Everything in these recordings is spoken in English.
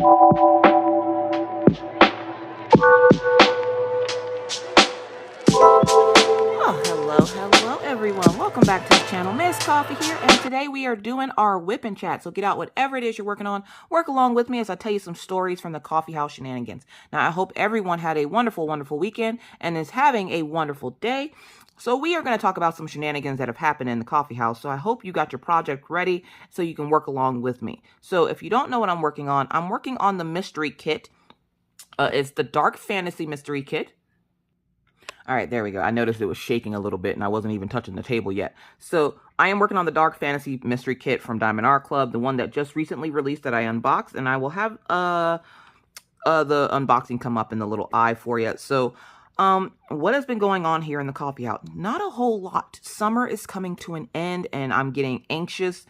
Hello everyone. Welcome back to the channel. Miss Coffee here, and today we are doing our whip and chat. So get out whatever it is you're working on. Work along with me as I tell you some stories from the coffee house shenanigans. Now, I hope everyone had a wonderful, wonderful weekend and is having a wonderful day. So we are going to talk about some shenanigans that have happened in the coffee house. So I hope you got your project ready so you can work along with me. So if you don't know what I'm working on the mystery kit. It's the Dark Fantasy Mystery Kit. All right, there we go. I noticed it was shaking a little bit and I wasn't even touching the table yet. So I am working on the Dark Fantasy Mystery Kit from Diamond Art Club, the one that just recently released that I unboxed, and I will have the unboxing come up in the little eye for you. So what has been going on here in the coffee house? Not a whole lot. Summer is coming to an end and I'm getting anxious.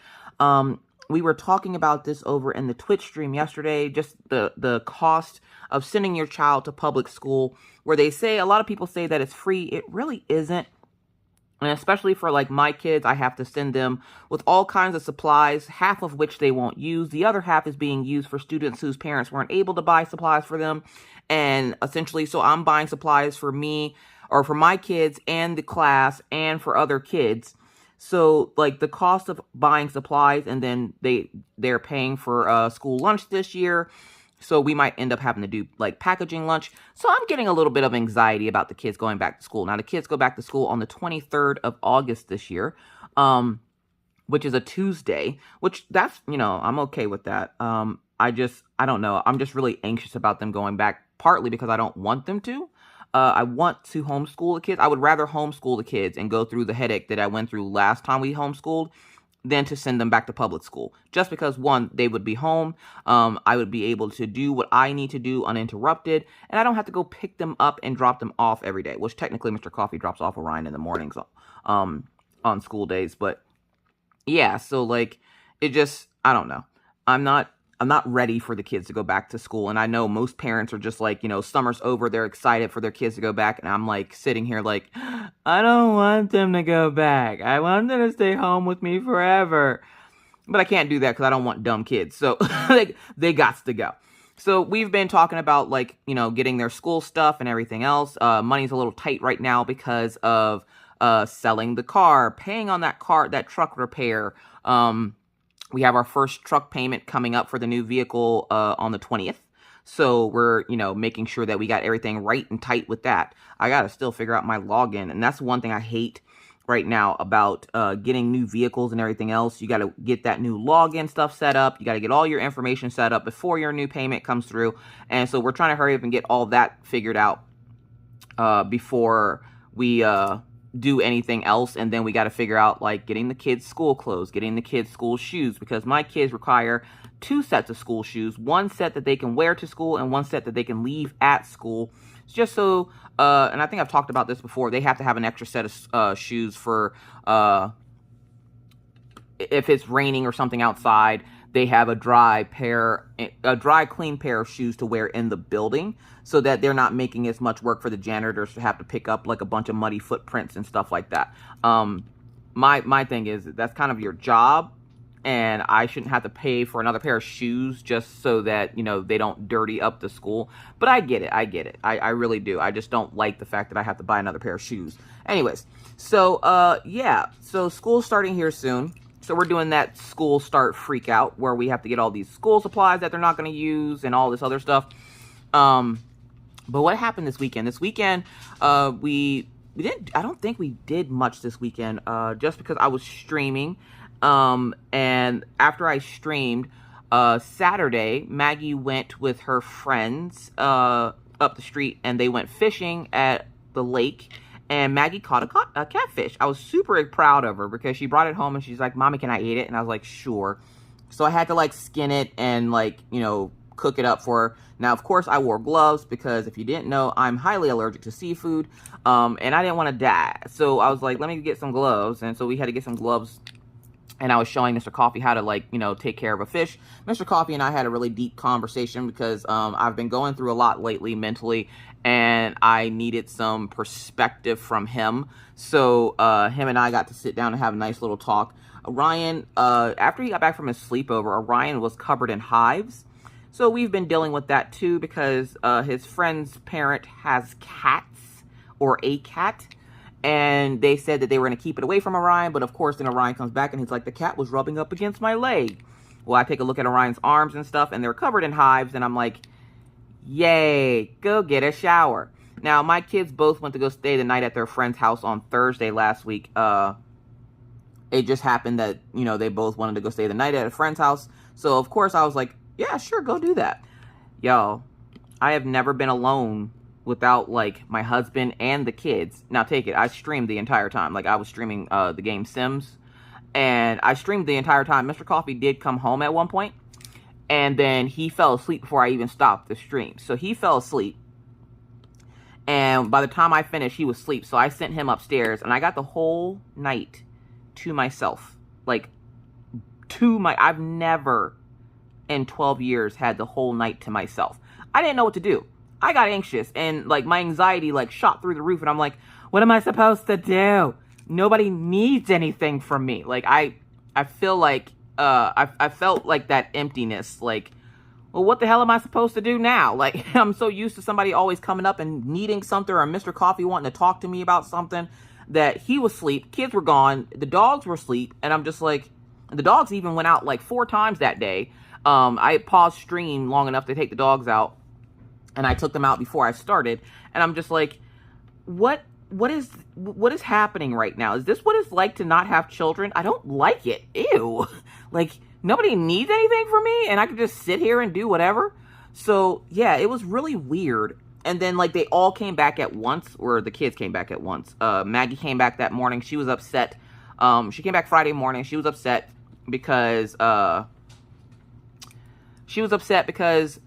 We were talking about this over in the Twitch stream yesterday, just the cost of sending your child to public school, where they say, a lot of people say that it's free. It really isn't. And especially for like my kids, I have to send them with all kinds of supplies, half of which they won't use. The other half is being used for students whose parents weren't able to buy supplies for them. And essentially, so I'm buying supplies for me or for my kids and the class and for other kids. So like the cost of buying supplies, and then they're paying for school lunch this year. So we might end up having to do like packaging lunch. So I'm getting a little bit of anxiety about the kids going back to school. Now the kids go back to school on the 23rd of August this year, which is a Tuesday, which that's, I'm okay with that. I don't know. I'm just really anxious about them going back, partly because I don't want them to. I want to homeschool the kids. I would rather homeschool the kids and go through the headache that I went through last time we homeschooled than to send them back to public school. Just because, one, they would be home. I would be able to do what I need to do uninterrupted. And I don't have to go pick them up and drop them off every day. Which technically Mr. Coffee drops off Orion in the mornings on school days. But yeah, so like, it just, I don't know. I'm not ready for the kids to go back to school. And I know most parents are just like, summer's over. They're excited for their kids to go back. And I'm like sitting here like, I don't want them to go back. I want them to stay home with me forever. But I can't do that because I don't want dumb kids. So like, they gots to go. So we've been talking about like, getting their school stuff and everything else. Money's a little tight right now because of selling the car, paying on that truck repair. We have our first truck payment coming up for the new vehicle on the 20th. So we're, making sure that we got everything right and tight with that. I got to still figure out my login. And that's one thing I hate right now about getting new vehicles and everything else. You got to get that new login stuff set up. You got to get all your information set up before your new payment comes through. And so we're trying to hurry up and get all that figured out before we do anything else. And then we got to figure out like getting the kids school clothes, getting the kids school shoes, because my kids require 2 sets of school shoes, 1 set that they can wear to school and 1 set that they can leave at school. It's just so and I think I've talked about this before, they have to have an extra set of shoes for if it's raining or something outside. They have a dry, clean pair of shoes to wear in the building, so that they're not making as much work for the janitors to have to pick up like a bunch of muddy footprints and stuff like that. My thing is that's kind of your job, and I shouldn't have to pay for another pair of shoes just so that, they don't dirty up the school. But I get it. I really do. I just don't like the fact that I have to buy another pair of shoes. Anyways, so, yeah. So school's starting here soon. So we're doing that school start freak out where we have to get all these school supplies that they're not going to use and all this other stuff. But what happened this weekend? This weekend, I don't think we did much this weekend, just because I was streaming. And after I streamed, Saturday, Maggie went with her friends, up the street, and they went fishing at the lake. And Maggie caught a catfish. I was super proud of her because she brought it home and she's like, Mommy, can I eat it? And I was like, sure. So I had to like skin it and like, cook it up for her. Now, of course, I wore gloves because if you didn't know, I'm highly allergic to seafood. And I didn't want to die. So I was like, let me get some gloves. And so we had to get some gloves. And I was showing Mr. Coffee how to like, take care of a fish. Mr. Coffee and I had a really deep conversation because I've been going through a lot lately mentally. And I needed some perspective from him. So him and I got to sit down and have a nice little talk. Orion, after he got back from his sleepover, Orion was covered in hives. So we've been dealing with that too, because his friend's parent has cats, or a cat. And they said that they were going to keep it away from Orion. But of course, then Orion comes back and he's like, the cat was rubbing up against my leg. Well, I take a look at Orion's arms and stuff, and they're covered in hives. And I'm like, yay, go get a shower. Now, my kids both went to go stay the night at their friend's house on Thursday last week. It just happened that, you know, they both wanted to go stay the night at a friend's house. So, of course, I was like, yeah, sure, go do that. Y'all, I have never been alone without, like, my husband and the kids. Now, take it, I streamed the entire time. Like, I was streaming the game Sims, and I streamed the entire time. Mr. Coffee did come home at one point, and then he fell asleep before I even stopped the stream. So, he fell asleep, and by the time I finished, he was asleep. So, I sent him upstairs, and I got the whole night to myself. Like, I've never in 12 years had the whole night to myself. I didn't know what to do. I got anxious, and like my anxiety like shot through the roof, and I'm like, what am I supposed to do? Nobody needs anything from me. Like I feel like I felt like that emptiness. Like, well, what the hell am I supposed to do now? Like, I'm so used to somebody always coming up and needing something, or Mr. Coffee wanting to talk to me about something, that he was asleep, kids were gone, the dogs were asleep, and I'm just like, the dogs even went out like 4 times that day. I paused stream long enough to take the dogs out, and I took them out before I started, and I'm just like, what is happening right now? Is this what it's like to not have children? I don't like it. Ew. Like, nobody needs anything from me, and I can just sit here and do whatever. So, yeah, it was really weird. And then, like, they all came back at once, or the kids came back at once. Maggie came back that morning. She was upset. She came back Friday morning. She was upset because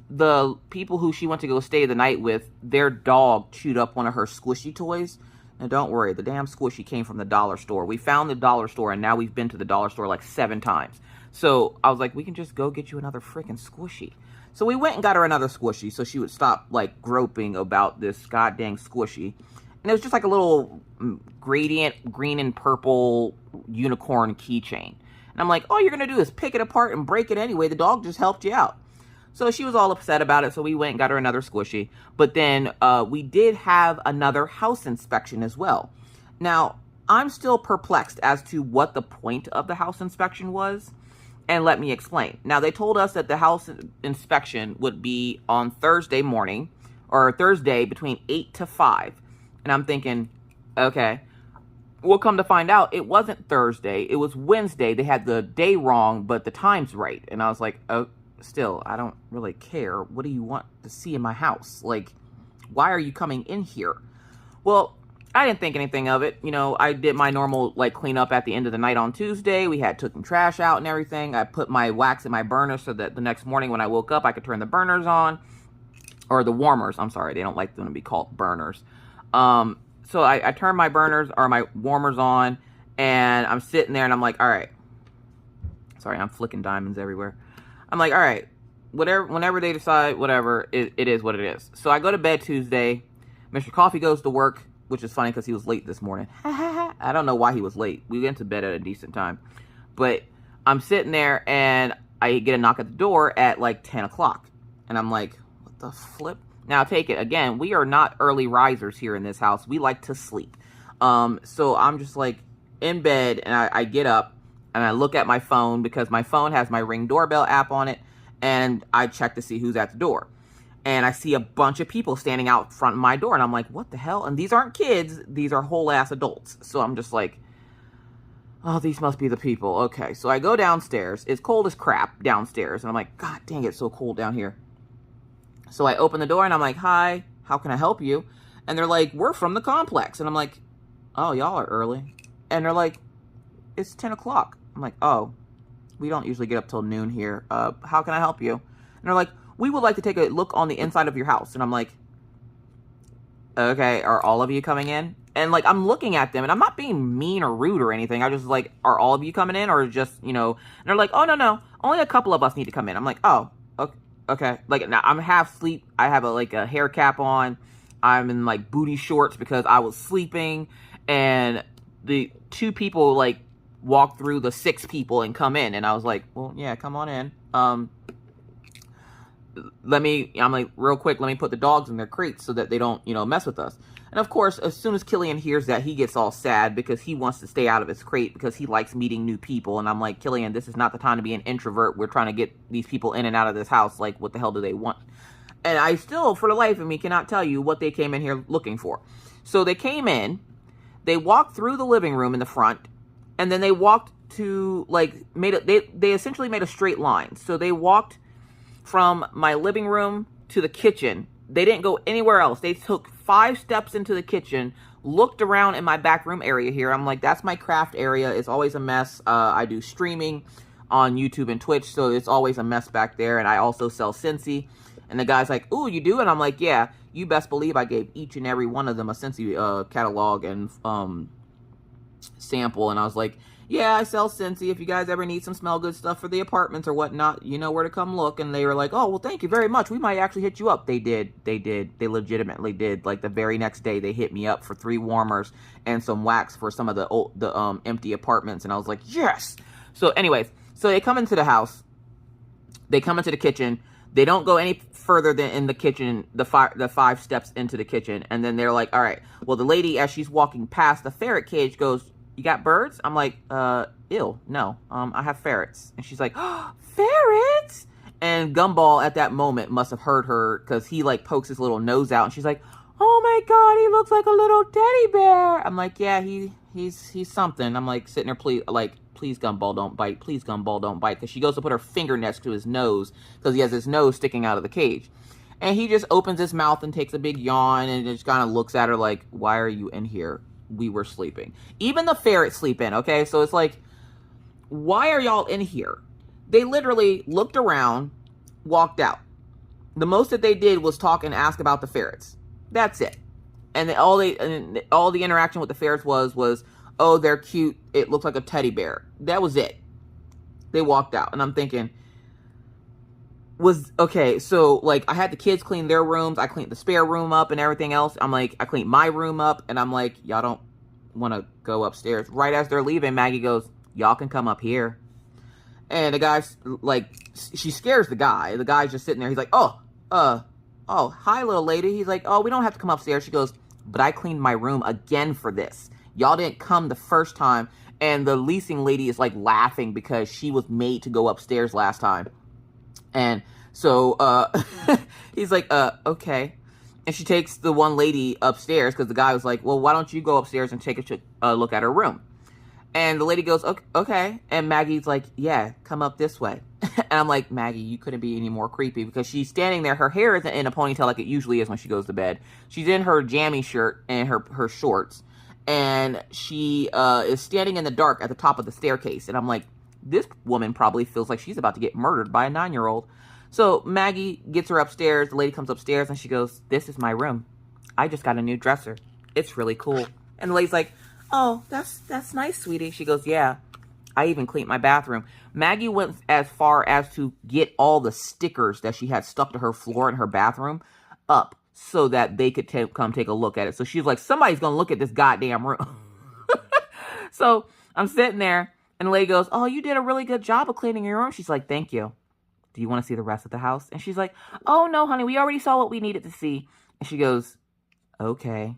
the people who she went to go stay the night with, their dog chewed up one of her squishy toys. Now, don't worry. The damn squishy came from the dollar store. We found the dollar store, and now we've been to the dollar store like 7 times. So, I was like, we can just go get you another freaking squishy. So, we went and got her another squishy so she would stop, like, groping about this goddamn squishy. And it was just like a little gradient green and purple unicorn keychain. And I'm like, all you're going to do is pick it apart and break it anyway. The dog just helped you out. So she was all upset about it. So we went and got her another squishy. But then we did have another house inspection as well. Now, I'm still perplexed as to what the point of the house inspection was. And let me explain. Now, they told us that the house inspection would be on Thursday morning, or Thursday between 8 to 5. And I'm thinking, okay. We'll come to find out, it wasn't Thursday. It was Wednesday. They had the day wrong, but the time's right. And I was like, oh, still, I don't really care. What do you want to see in my house? Like, why are you coming in here? Well, I didn't think anything of it. You know, I did my normal, like, cleanup at the end of the night on Tuesday. We took some trash out and everything. I put my wax in my burner so that the next morning when I woke up, I could turn the burners on. Or the warmers. I'm sorry, they don't like them to be called burners. So I turned my burners or my warmers on, and I'm sitting there and I'm like, all right. Sorry, I'm flicking diamonds everywhere. I'm like, all right, whenever they decide, whatever, it is what it is. So I go to bed Tuesday. Mr. Coffee goes to work, which is funny because he was late this morning. I don't know why he was late. We went to bed at a decent time. But I'm sitting there and I get a knock at the door at like 10 o'clock. And I'm like, what the flip? Now, take it, again, we are not early risers here in this house. We like to sleep. So I'm just, like, in bed, and I get up, and I look at my phone, because my phone has my Ring doorbell app on it, and I check to see who's at the door. And I see a bunch of people standing out front of my door, and I'm like, what the hell? And these aren't kids. These are whole-ass adults. So I'm just like, oh, these must be the people. Okay, so I go downstairs. It's cold as crap downstairs, and I'm like, God dang, it's so cold down here. So I open the door and I'm like, hi, how can I help you? And they're like, we're from the complex. And I'm like, oh, y'all are early. And they're like, it's 10 o'clock. I'm like, oh, we don't usually get up till noon here. How can I help you? And they're like, we would like to take a look on the inside of your house. And I'm like, okay, are all of you coming in? And like, I'm looking at them and I'm not being mean or rude or anything. I just like, are all of you coming in, or just, you know, and they're like, oh, no, only a couple of us need to come in. I'm like, oh, okay. Like, now I'm half asleep. I have a hair cap on. I'm in like booty shorts because I was sleeping, and the 2 people like walk through, the 6 people, and come in, and I was like, well, yeah, come on in. I'm like, real quick, let me put the dogs in their crates so that they don't, mess with us. And of course, as soon as Killian hears that, he gets all sad because he wants to stay out of his crate because he likes meeting new people. And I'm like, Killian, this is not the time to be an introvert. We're trying to get these people in and out of this house. Like, what the hell do they want? And I still, for the life of me, cannot tell you what they came in here looking for. So they came in, they walked through the living room in the front, and then they walked to, like, they essentially made a straight line. So they walked from my living room to the kitchen. They didn't go anywhere else. They took 5 steps into the kitchen, looked around in my back room area here. I'm like, that's my craft area. It's always a mess. I do streaming on YouTube and Twitch, so it's always a mess back there. And I also sell Scentsy. And the guy's like, ooh, you do? And I'm like, yeah, you best believe I gave each and every one of them a Scentsy catalog and sample. And I was like, yeah, I sell Scentsy. If you guys ever need some smell good stuff for the apartments or whatnot, you know where to come look. And they were like, oh, well, thank you very much. We might actually hit you up. They did. They legitimately did. Like, the very next day, they hit me up for 3 warmers and some wax for some of the empty apartments. And I was like, yes. So anyways, so they come into the house. They come into the kitchen. They don't go any further than in the kitchen, the 5 steps into the kitchen. And then they're like, all right, well, the lady, as she's walking past the ferret cage, goes, you got birds? I'm like, ew, no, I have ferrets. And she's like, oh, ferrets? And Gumball at that moment must have heard her because he, like, pokes his little nose out. And she's like, oh, my God, he looks like a little teddy bear. I'm like, yeah, he's something. I'm like, sitting there, please, Gumball, don't bite. Please, Gumball, don't bite. Because she goes to put her finger next to his nose because he has his nose sticking out of the cage. And he just opens his mouth and takes a big yawn and just kind of looks at her like, why are you in here? We were sleeping. Even the ferrets sleep in, okay? So it's like, why are y'all in here? They literally looked around, walked out. The most that they did was talk and ask about the ferrets. That's it. And all the interaction with the ferrets was, oh, they're cute. It looks like a teddy bear. That was it. They walked out. And I'm thinking, okay, so, like, I had the kids clean their rooms. I cleaned the spare room up and everything else. I'm like, I cleaned my room up. And I'm like, y'all don't want to go upstairs. Right as they're leaving, Maggie goes, y'all can come up here. And the guy's, like, she scares the guy. The guy's just sitting there. He's like, oh, hi, little lady. He's like, oh, we don't have to come upstairs. She goes, but I cleaned my room again for this. Y'all didn't come the first time. And the leasing lady is, like, laughing because she was made to go upstairs last time. And so, he's like, okay. And she takes the one lady upstairs because the guy was like, well, why don't you go upstairs and take a look at her room? And the lady goes, okay. And Maggie's like, yeah, come up this way. And I'm like, Maggie, you couldn't be any more creepy because she's standing there. Her hair isn't in a ponytail like it usually is when she goes to bed. She's in her jammy shirt and her shorts. And she is standing in the dark at the top of the staircase. And I'm like, this woman probably feels like she's about to get murdered by a 9-year-old. So Maggie gets her upstairs. The lady comes upstairs and she goes, this is my room. I just got a new dresser. It's really cool. And the lady's like, oh, that's nice, sweetie. She goes, yeah, I even cleaned my bathroom. Maggie went as far as to get all the stickers that she had stuck to her floor in her bathroom up so that they could come take a look at it. So she's like, somebody's going to look at this goddamn room. So I'm sitting there. And the lady goes, oh, you did a really good job of cleaning your room. She's like, thank you. Do you want to see the rest of the house? And she's like, oh, no, honey, we already saw what we needed to see. And she goes, okay.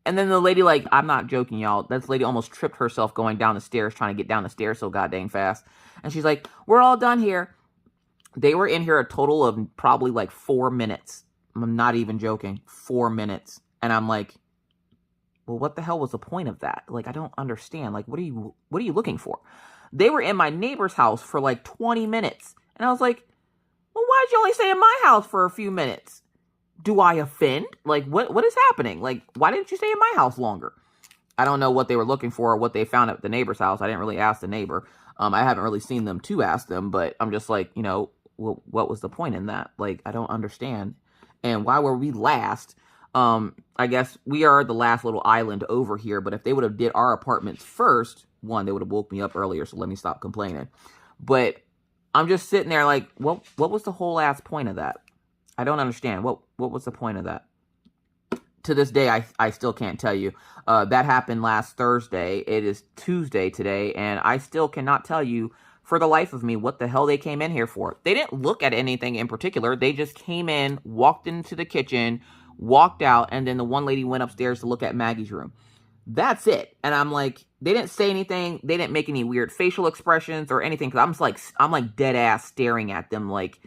And then the lady, like, I'm not joking, y'all. This lady almost tripped herself going down the stairs, trying to get down the stairs so goddamn fast. And she's like, we're all done here. They were in here a total of probably like 4 minutes. I'm not even joking. 4 minutes. And I'm like, well, what the hell was the point of that? Like, I don't understand. Like, what are you looking for? They were in my neighbor's house for like 20 minutes. And I was like, well, why'd you only stay in my house for a few minutes? Do I offend? Like, what is happening? Like, why didn't you stay in my house longer? I don't know what they were looking for or what they found at the neighbor's house. I didn't really ask the neighbor. I haven't really seen them to ask them, but I'm just like, what was the point in that? Like, I don't understand. And why were we last? I guess we are the last little island over here, but if they would have did our apartments first, one, they would have woke me up earlier, so let me stop complaining. But I'm just sitting there like, what was the whole ass point of that? I don't understand. What was the point of that? To this day, I still can't tell you. That happened last Thursday. It is Tuesday today, and I still cannot tell you for the life of me what the hell they came in here for. They didn't look at anything in particular. They just came in, walked into the kitchen, walked out, and then the one lady went upstairs to look at Maggie's room. That's it. And I'm like, they didn't say anything. They didn't make any weird facial expressions or anything. Cause I'm like dead ass staring at them like,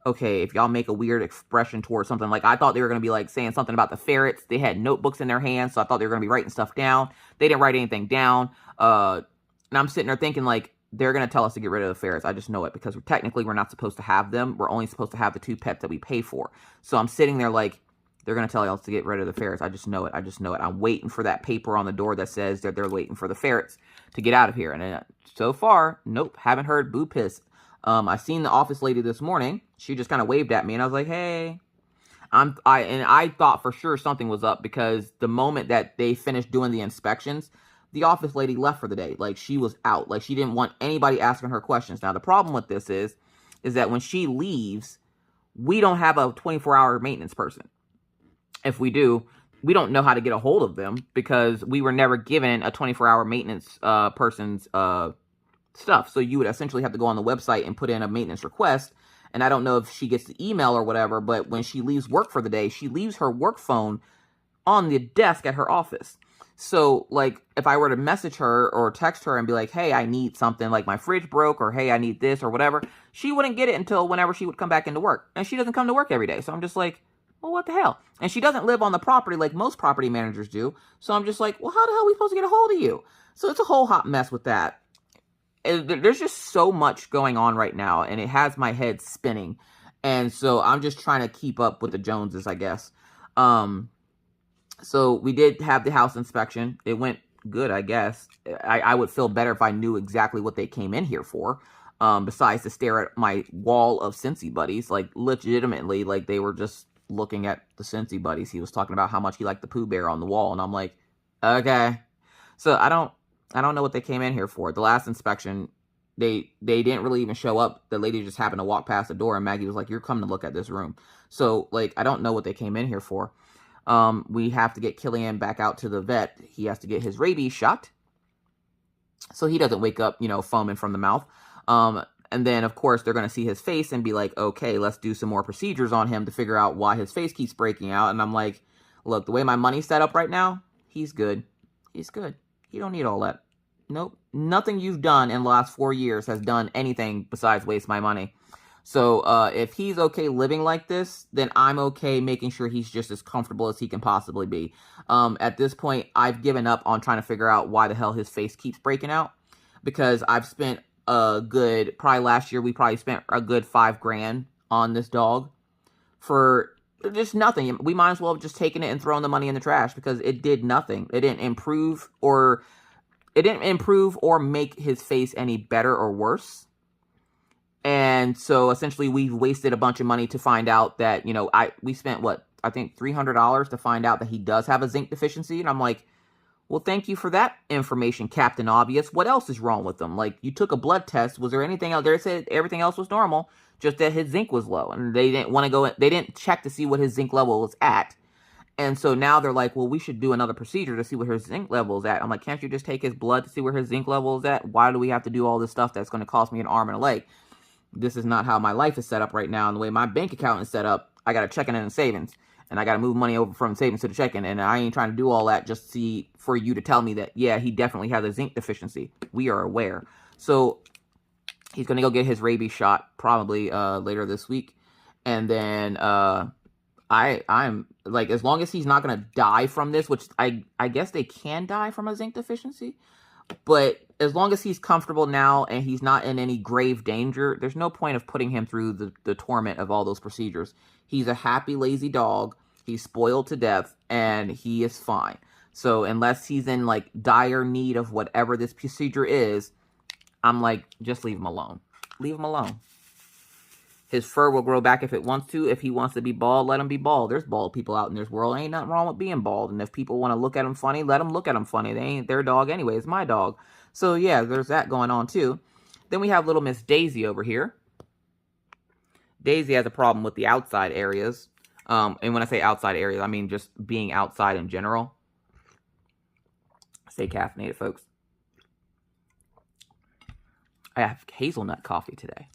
okay, if y'all make a weird expression towards something, like I thought they were going to be like saying something about the ferrets. They had notebooks in their hands. So I thought they were going to be writing stuff down. They didn't write anything down. And I'm sitting there thinking like, they're going to tell us to get rid of the ferrets. I just know it because technically we're not supposed to have them. We're only supposed to have the 2 pets that we pay for. So I'm sitting there like, they're going to tell us to get rid of the ferrets. I just know it. I just know it. I'm waiting for that paper on the door that says that they're waiting for the ferrets to get out of here. And so far, nope, haven't heard boo piss. I seen the office lady this morning. She just kind of waved at me and I was like, hey. I thought for sure something was up because the moment that they finished doing the inspections, the office lady left for the day. Like, she was out. Like, she didn't want anybody asking her questions. Now, the problem with this is that when she leaves, we don't have a 24-hour maintenance person. If we do, we don't know how to get a hold of them because we were never given a 24-hour maintenance person's stuff. So you would essentially have to go on the website and put in a maintenance request. And I don't know if she gets the email or whatever, but when she leaves work for the day, she leaves her work phone on the desk at her office. So, like, if I were to message her or text her and be like, hey, I need something, like my fridge broke, or hey, I need this or whatever, she wouldn't get it until whenever she would come back into work. And she doesn't come to work every day. So I'm just like, well, what the hell? And she doesn't live on the property like most property managers do. So I'm just like, well, how the hell are we supposed to get a hold of you? So it's a whole hot mess with that. There's just so much going on right now, and it has my head spinning. And so I'm just trying to keep up with the Joneses, I guess. So we did have the house inspection. It went good, I guess. I would feel better if I knew exactly what they came in here for. Besides to stare at my wall of Scentsy buddies. Like, legitimately, like, they were just looking at the Scentsy buddies. He was talking about how much he liked the Pooh Bear on the wall. And I'm like, okay. So I don't know what they came in here for. The last inspection, they didn't really even show up. The lady just happened to walk past the door, and Maggie was like, you're coming to look at this room. So, like, I don't know what they came in here for. We have to get Killian back out to the vet. He has to get his rabies shot, so he doesn't wake up, foaming from the mouth. And then, of course, they're going to see his face and be like, okay, let's do some more procedures on him to figure out why his face keeps breaking out. And I'm like, look, the way my money's set up right now, he's good. He's good. He don't need all that. Nope. Nothing you've done in the last 4 years has done anything besides waste my money. So if he's okay living like this, then I'm okay making sure he's just as comfortable as he can possibly be. At this point, I've given up on trying to figure out why the hell his face keeps breaking out. Because I've spent probably last year, we probably spent a good $5,000 on this dog for just nothing. We might as well have just taken it and thrown the money in the trash because it did nothing. It didn't improve or make his face any better or worse. And so essentially we've wasted a bunch of money to find out that, we spent I think $300 to find out that he does have a zinc deficiency. And I'm like, well, thank you for that information, Captain Obvious. What else is wrong with him? Like, you took a blood test. Was there anything else? They said everything else was normal, just that his zinc was low. And they didn't want to go, they didn't check to see what his zinc level was at. And so now they're like, well, we should do another procedure to see where his zinc level is at. I'm like, can't you just take his blood to see where his zinc level is at? Why do we have to do all this stuff that's going to cost me an arm and a leg? This is not how my life is set up right now. And the way my bank account is set up, I got a checking and a savings. And I got to move money over from savings to the checking. And I ain't trying to do all that just for you to tell me that, yeah, he definitely has a zinc deficiency. We are aware. So he's going to go get his rabies shot probably later this week. And then I'm like, as long as he's not going to die from this, which I guess they can die from a zinc deficiency. But as long as he's comfortable now and he's not in any grave danger, there's no point of putting him through the torment of all those procedures. He's a happy, lazy dog. He's spoiled to death, and he is fine. So unless he's in, like, dire need of whatever this procedure is, I'm like, just leave him alone. Leave him alone. His fur will grow back if it wants to. If he wants to be bald, let him be bald. There's bald people out in this world. Ain't nothing wrong with being bald. And if people want to look at him funny, let them look at him funny. They ain't their dog anyway. It's my dog. So, yeah, there's that going on, too. Then we have little Miss Daisy over here. Daisy has a problem with the outside areas. And when I say outside areas, I mean just being outside in general. Stay caffeinated, folks. I have hazelnut coffee today.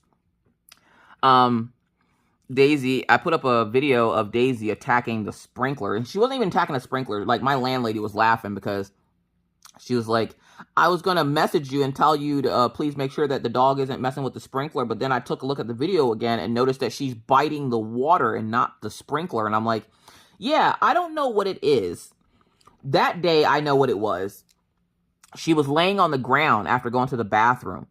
Daisy, I put up a video of Daisy attacking the sprinkler, and she wasn't even attacking the sprinkler. Like, my landlady was laughing because she was like, I was going to message you and tell you to please make sure that the dog isn't messing with the sprinkler, but then I took a look at the video again and noticed that she's biting the water and not the sprinkler, and I'm like, yeah, I don't know what it is. That day, I know what it was. She was laying on the ground after going to the bathroom,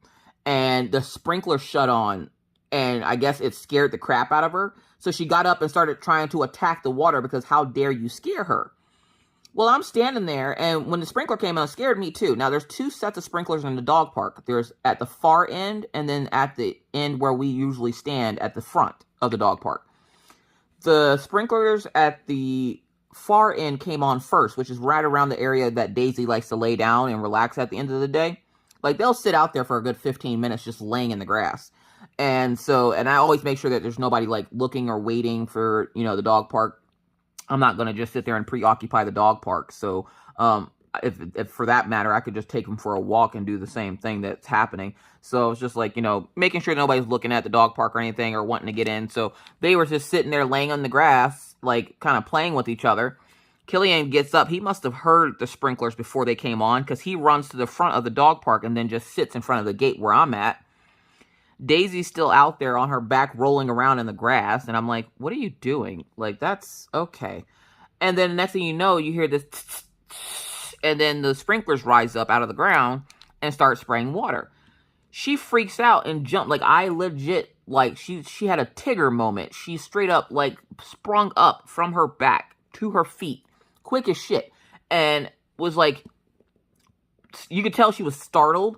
and the sprinkler shut on, and I guess it scared the crap out of her. So she got up and started trying to attack the water because how dare you scare her? Well, I'm standing there, and when the sprinkler came out, it scared me too. Now, there's 2 sets of sprinklers in the dog park. There's at the far end, and then at the end where we usually stand at the front of the dog park. The sprinklers at the far end came on first, which is right around the area that Daisy likes to lay down and relax at the end of the day. Like, they'll sit out there for a good 15 minutes just laying in the grass. And I always make sure that there's nobody, like, looking or waiting for, you know, the dog park. I'm not going to just sit there and preoccupy the dog park. So, if for that matter, I could just take them for a walk and do the same thing that's happening. So, it's just like, you know, making sure nobody's looking at the dog park or anything or wanting to get in. So, they were just sitting there laying on the grass, like, kind of playing with each other. Killian gets up. He must have heard the sprinklers before they came on because he runs to the front of the dog park and then just sits in front of the gate where I'm at. Daisy's still out there on her back rolling around in the grass, and I'm like, what are you doing? Like, that's okay. And then the next thing you know, you hear this and then the sprinklers rise up out of the ground and start spraying water. She freaks out and jumps. Like, I legit, like, she had a Tigger moment. She straight up, like, sprung up from her back to her feet, quick as shit, and was like, you could tell she was startled.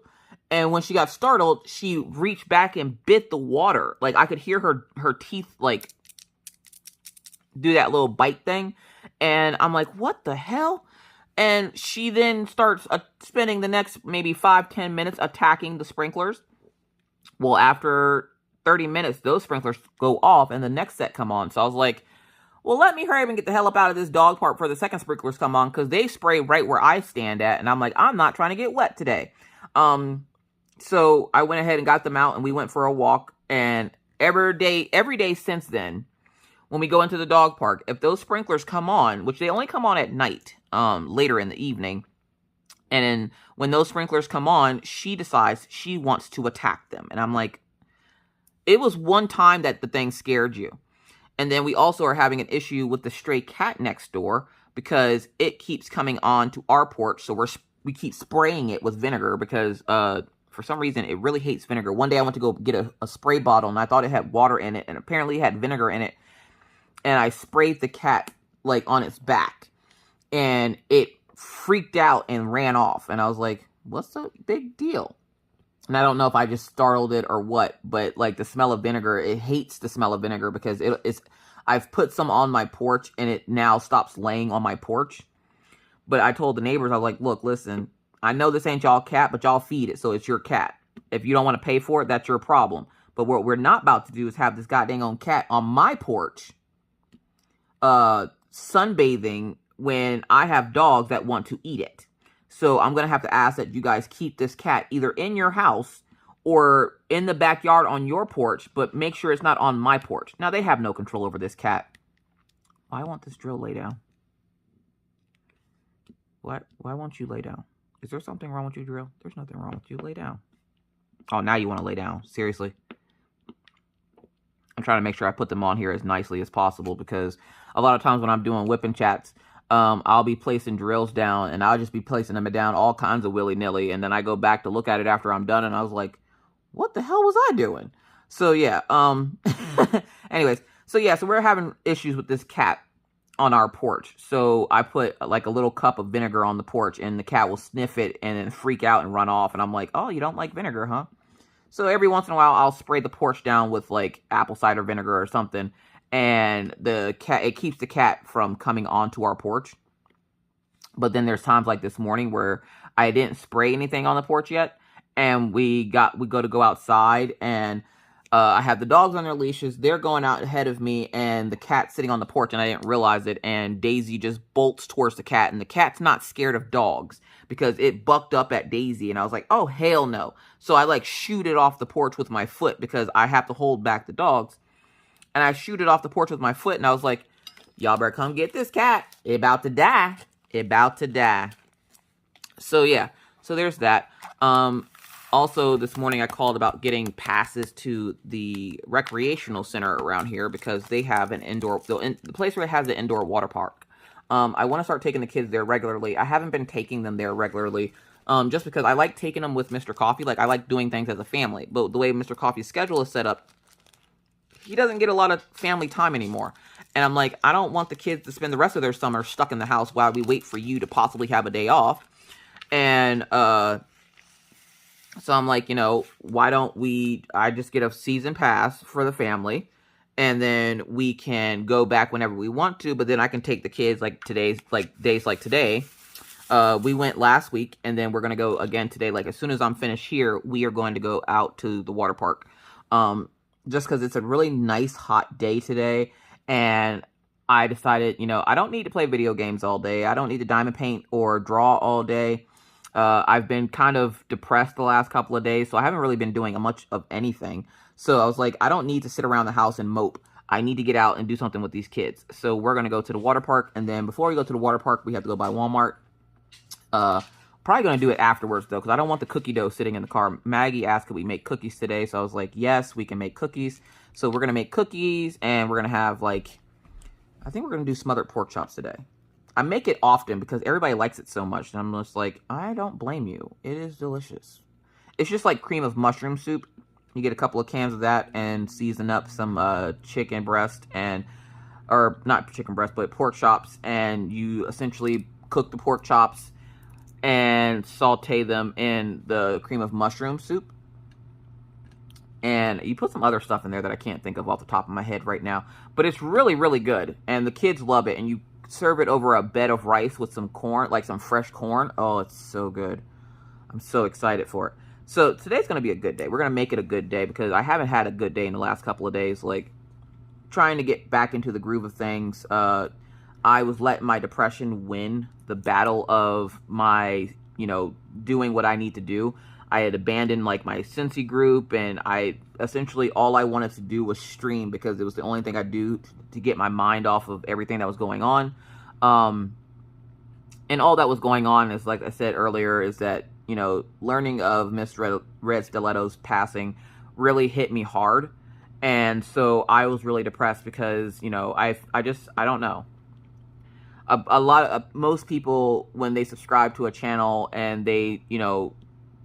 And when she got startled, she reached back and bit the water. Like, I could hear her teeth, like, do that little bite thing. And I'm like, what the hell? And she then starts spending the next maybe 5-10 minutes attacking the sprinklers. Well, after 30 minutes, those sprinklers go off and the next set come on. So I was like, well, let me hurry up and get the hell up out of this dog park before the second sprinklers come on, because they spray right where I stand at. And I'm like, I'm not trying to get wet today. So I went ahead and got them out and we went for a walk. And every day since then, when we go into the dog park, if those sprinklers come on, which they only come on at night, later in the evening, and then when those sprinklers come on, she decides she wants to attack them. And I'm like, it was one time that the thing scared you. And then we also are having an issue with the stray cat next door because it keeps coming on to our porch. So we keep spraying it with vinegar because, for some reason, it really hates vinegar. One day I went to go get a spray bottle and I thought it had water in it, and apparently it had vinegar in it. And I sprayed the cat, like, on its back, and it freaked out and ran off. And I was like, what's the big deal? And I don't know if I just startled it or what, but, like, the smell of vinegar, it hates the smell of vinegar because I've put some on my porch and it now stops laying on my porch. But I told the neighbors, I was like, look, listen, I know this ain't y'all cat, but y'all feed it, so it's your cat. If you don't want to pay for it, that's your problem. But what we're not about to do is have this goddamn own cat on my porch sunbathing when I have dogs that want to eat it. So I'm going to have to ask that you guys keep this cat either in your house or in the backyard on your porch, but make sure it's not on my porch. Now, they have no control over this cat. Why won't this drill lay down? What? Why won't you lay down? Is there something wrong with you, drill? There's nothing wrong with you. Lay down. Oh, now you want to lay down. Seriously. I'm trying to make sure I put them on here as nicely as possible because a lot of times when I'm doing whipping chats, I'll be placing drills down and I'll just be placing them down all kinds of willy-nilly. And then I go back to look at it after I'm done and I was like, what the hell was I doing? So, yeah. Anyways. So, yeah. So, we're having issues with this cat on our porch. So I put like a little cup of vinegar on the porch and the cat will sniff it and then freak out and run off. And I'm like, oh, you don't like vinegar, huh? So every once in a while I'll spray the porch down with like apple cider vinegar or something. And it keeps the cat from coming onto our porch. But then there's times like this morning where I didn't spray anything on the porch yet. And we go outside and I have the dogs on their leashes. They're going out ahead of me, and the cat's sitting on the porch, and I didn't realize it. And Daisy just bolts towards the cat, and the cat's not scared of dogs because it bucked up at Daisy, and I was like, oh, hell no. So I, like, shoot it off the porch with my foot because I have to hold back the dogs. And I shoot it off the porch with my foot, and I was like, y'all better come get this cat. It about to die. It about to die. So, yeah. So, there's that. Also, this morning I called about getting passes to the recreational center around here because they have an indoor, the place where it has the indoor water park. I want to start taking the kids there regularly. I haven't been taking them there regularly just because I like taking them with Mr. Coffee. Like, I like doing things as a family. But the way Mr. Coffee's schedule is set up, he doesn't get a lot of family time anymore. And I'm like, I don't want the kids to spend the rest of their summer stuck in the house while we wait for you to possibly have a day off. And, so I'm like, you know, why don't I just get a season pass for the family, and then we can go back whenever we want to, but then I can take the kids, like, days like today. We went last week, and then we're going to go again today. Like, as soon as I'm finished here, we are going to go out to the water park. Just because it's a really nice, hot day today, and I decided, you know, I don't need to play video games all day. I don't need to diamond paint or draw all day. I've been kind of depressed the last couple of days, so I haven't really been doing much of anything. So I was like, I don't need to sit around the house and mope. I need to get out and do something with these kids. So we're going to go to the water park, and then before we go to the water park, we have to go by Walmart. Probably going to do it afterwards, though, because I don't want the cookie dough sitting in the car. Maggie asked, could we make cookies today? So I was like, yes, we can make cookies. So we're going to make cookies, and we're going to have, like, I think we're going to do smothered pork chops today. I make it often because everybody likes it so much. And I'm just like, I don't blame you. It is delicious. It's just like cream of mushroom soup. You get a couple of cans of that and season up some chicken breast or not chicken breast, but pork chops. And you essentially cook the pork chops and saute them in the cream of mushroom soup. And you put some other stuff in there that I can't think of off the top of my head right now. But it's really, really good. And the kids love it. And you serve it over a bed of rice with some corn, like some fresh corn. Oh, it's so good. I'm so excited for it. So today's going to be a good day. We're going to make it a good day because I haven't had a good day in the last couple of days. Like, trying to get back into the groove of things. I was letting my depression win the battle of my, you know, doing what I need to do. I had abandoned, like, my Scentsy group, and I essentially all I wanted to do was stream because it was the only thing I do to get my mind off of everything that was going on. And all that was going on is, like I said earlier, is that, you know, learning of Miss Red Stiletto's passing really hit me hard. And so I was really depressed because, you know, I don't know. Most people, when they subscribe to a channel and they, you know,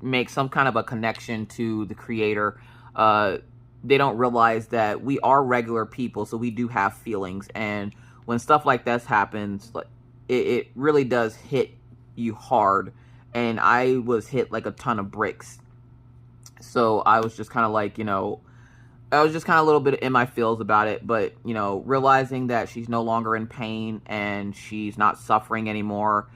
make some kind of a connection to the creator, they don't realize that we are regular people, so we do have feelings. And when stuff like this happens, like, it really does hit you hard. And I was hit like a ton of bricks. So I was just kind of like, you know, I was just kind of a little bit in my feels about it. But, you know, realizing that she's no longer in pain and she's not suffering anymore,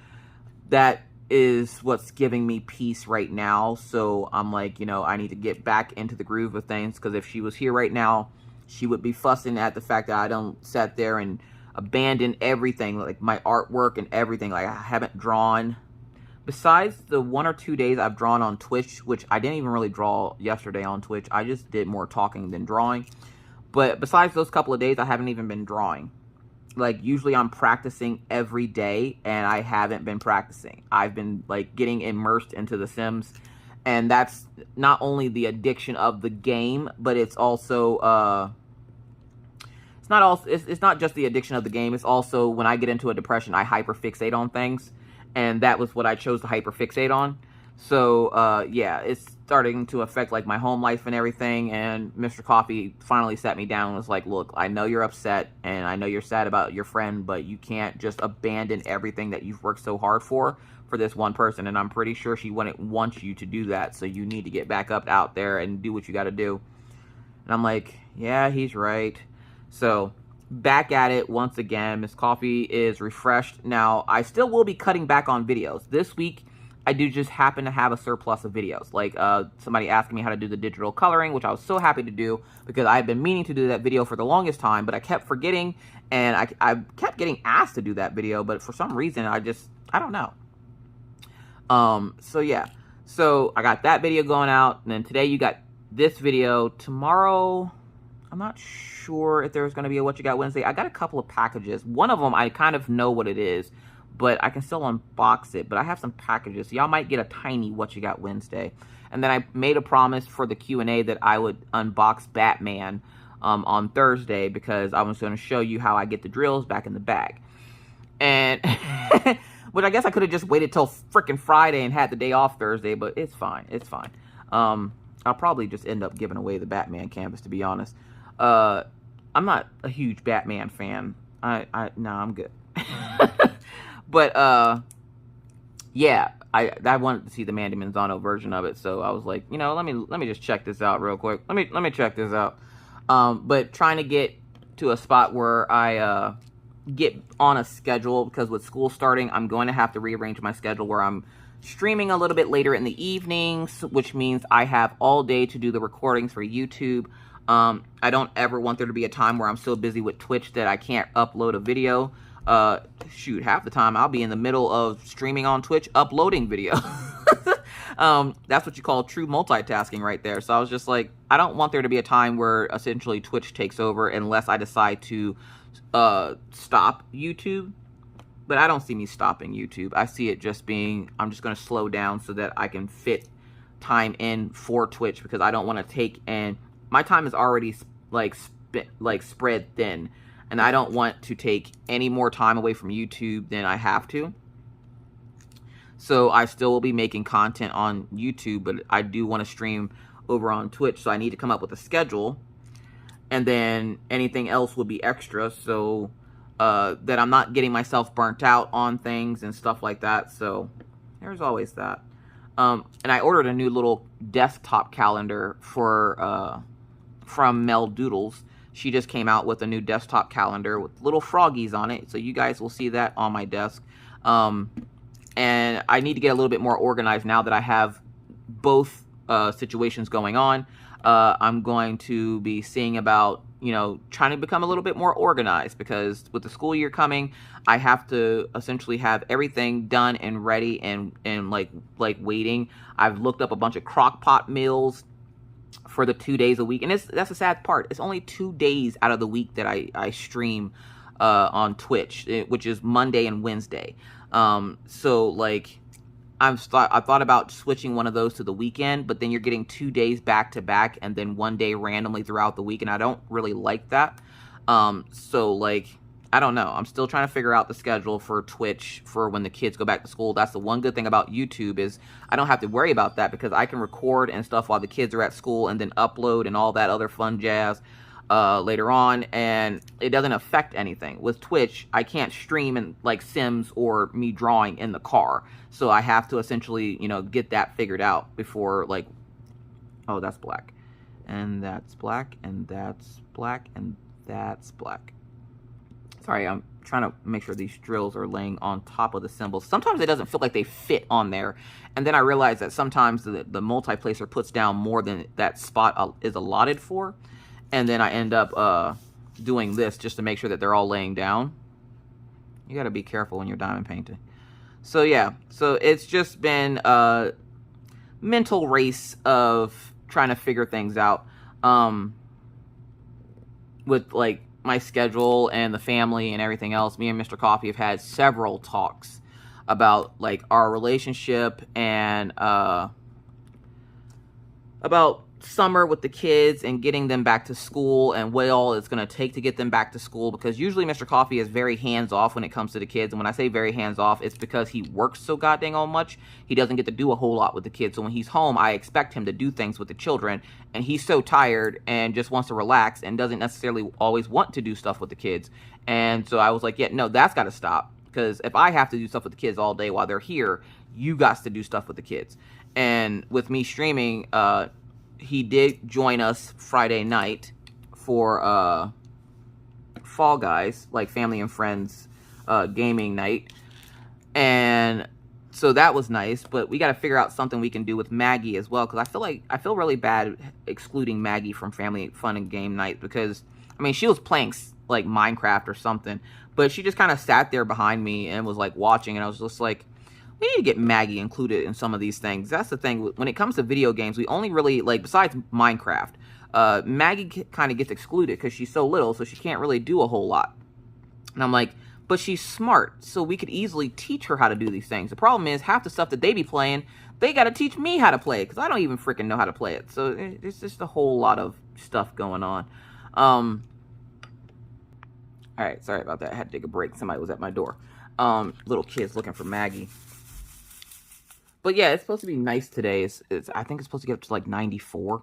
that is what's giving me peace right now. So I'm like, you know, I need to get back into the groove of things, because if she was here right now, she would be fussing at the fact that I don't sat there and abandon everything, like my artwork and everything. Like, I haven't drawn, besides the 1 or 2 days I've drawn on Twitch, which I didn't even really draw yesterday on Twitch. I just did more talking than drawing. But besides those couple of days, I haven't even been drawing. Like, usually I'm practicing every day, and I haven't been practicing. I've been, like, getting immersed into The Sims, and that's not only the addiction of the game, but it's also, it's not just the addiction of the game, it's also when I get into a depression, I hyperfixate on things, and that was what I chose to hyperfixate on. So, yeah, it's starting to affect, like, my home life and everything, and Mr. Coffee finally sat me down and was like, look, I know you're upset, and I know you're sad about your friend, but you can't just abandon everything that you've worked so hard for this one person, and I'm pretty sure she wouldn't want you to do that, so you need to get back up out there and do what you gotta do. And I'm like, yeah, he's right. So, back at it once again. Miss Coffee is refreshed. Now, I still will be cutting back on videos. This week, I do just happen to have a surplus of videos. Like somebody asking me how to do the digital coloring, which I was so happy to do because I had been meaning to do that video for the longest time, but I kept forgetting, and I kept getting asked to do that video, but for some reason I don't know. So yeah, so I got that video going out, and then today you got this video. Tomorrow, I'm not sure if there's going to be a What You Got Wednesday. I got a couple of packages. One of them, I kind of know what it is, but I can still unbox it. But I have some packages, so y'all might get a tiny What You Got Wednesday. And then I made a promise for the Q&A that I would unbox Batman on Thursday, because I was going to show you how I get the drills back in the bag. And but I guess I could have just waited till freaking Friday and had the day off Thursday, but it's fine. It's fine. I'll probably just end up giving away the Batman canvas, to be honest. I'm not a huge Batman fan. No, I'm good. But yeah, I wanted to see the Mandy Manzano version of it, so I was like, you know, let me just check this out real quick. Let me check this out. But trying to get to a spot where I get on a schedule, because with school starting, I'm going to have to rearrange my schedule where I'm streaming a little bit later in the evenings, which means I have all day to do the recordings for YouTube. I don't ever want there to be a time where I'm so busy with Twitch that I can't upload a video. Shoot, half the time I'll be in the middle of streaming on Twitch, uploading video. That's what you call true multitasking right there. So I was just like, I don't want there to be a time where essentially Twitch takes over unless I decide to stop YouTube. But I don't see me stopping YouTube. I see it just being, I'm just going to slow down so that I can fit time in for Twitch, because I don't want to take, and my time is already like spread thin, and I don't want to take any more time away from YouTube than I have to. So I still will be making content on YouTube, but I do want to stream over on Twitch, so I need to come up with a schedule, and then anything else will be extra, so that I'm not getting myself burnt out on things and stuff like that. So there's always that. And I ordered a new little desktop calendar for from Mel Doodles. She just came out with a new desktop calendar with little froggies on it, so you guys will see that on my desk. And I need to get a little bit more organized now that I have both situations going on. I'm going to be seeing about, you know, trying to become a little bit more organized, because with the school year coming, I have to essentially have everything done and ready and like waiting. I've looked up a bunch of crock pot meals for the 2 days a week, and that's the sad part. It's only 2 days out of the week that I stream on Twitch, which is Monday and Wednesday. So like, I thought about switching one of those to the weekend, but then you're getting 2 days back to back and then 1 day randomly throughout the week, and I don't really like that. So like, I don't know. I'm still trying to figure out the schedule for Twitch for when the kids go back to school. That's the one good thing about YouTube, is I don't have to worry about that, because I can record and stuff while the kids are at school and then upload and all that other fun jazz later on, and it doesn't affect anything. With Twitch, I can't stream in like Sims or me drawing in the car, so I have to essentially, you know, get that figured out before, like, oh, that's black, and that's black, and that's black, and that's black. Sorry, I'm trying to make sure these drills are laying on top of the symbols. Sometimes it doesn't feel like they fit on there, and then I realize that sometimes the multiplacer puts down more than that spot is allotted for. And then I end up doing this just to make sure that they're all laying down. You got to be careful when you're diamond painting. So yeah, so it's just been a mental race of trying to figure things out with like my schedule and the family and everything else. Me and Mr. Coffee have had several talks about like our relationship and about summer with the kids and getting them back to school and what all it's going to take to get them back to school, because usually Mr. Coffee is very hands-off when it comes to the kids. And when I say very hands-off, it's because he works so goddamn much, he doesn't get to do a whole lot with the kids. So when he's home, I expect him to do things with the children, and he's so tired and just wants to relax and doesn't necessarily always want to do stuff with the kids. And so I was like, yeah, no, that's got to stop, because if I have to do stuff with the kids all day while they're here, you got to do stuff with the kids. And with me streaming, he did join us Friday night for Fall Guys, like family and friends gaming night. And So that was nice, but we got to figure out something we can do with Maggie as well, because I feel really bad excluding Maggie from family fun and game night, because I mean she was playing like Minecraft or something, but she just kind of sat there behind me and was like watching, and I was just like, we need to get Maggie included in some of these things. That's the thing, when it comes to video games, we only really, like, besides Minecraft, Maggie kind of gets excluded because she's so little, so she can't really do a whole lot. And I'm like, but she's smart, so we could easily teach her how to do these things. The problem is, half the stuff that they be playing, they got to teach me how to play it, because I don't even freaking know how to play it. So it's just a whole lot of stuff going on. All right, sorry about that. I had to take a break. Somebody was at my door. Little kids looking for Maggie. But yeah, it's supposed to be nice today. I think it's supposed to get up to like 94.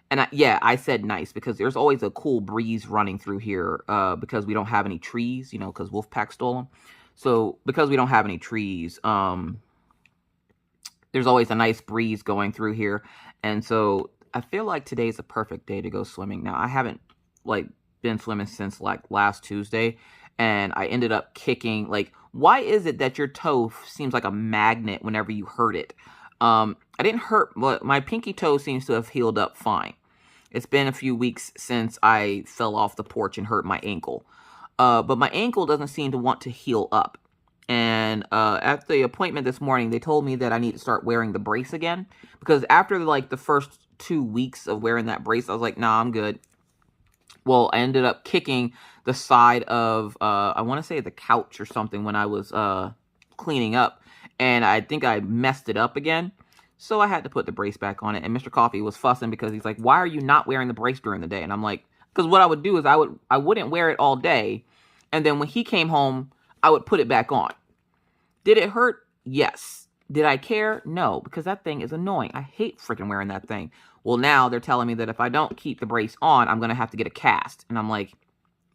And I said nice because there's always a cool breeze running through here because we don't have any trees, you know, because Wolfpack stole them. So because we don't have any trees, there's always a nice breeze going through here. And so I feel like today's a perfect day to go swimming. Now, I haven't like been swimming since like last Tuesday, and I ended up kicking. Like, why is it that your toe seems like a magnet whenever you hurt it? I didn't hurt, but my pinky toe seems to have healed up fine. It's been a few weeks since I fell off the porch and hurt my ankle. But my ankle doesn't seem to want to heal up. And at the appointment this morning, they told me that I need to start wearing the brace again. Because after like the first 2 weeks of wearing that brace, I was like, nah, I'm good. Well, I ended up kicking the side of, I want to say the couch or something when I was cleaning up. And I think I messed it up again. So I had to put the brace back on it. And Mr. Coffee was fussing because he's like, why are you not wearing the brace during the day? And I'm like, because what I would do is I wouldn't wear it all day. And then when he came home, I would put it back on. Did it hurt? Yes. Did I care? No, because that thing is annoying. I hate freaking wearing that thing. Well, now they're telling me that if I don't keep the brace on, I'm going to have to get a cast. And I'm like,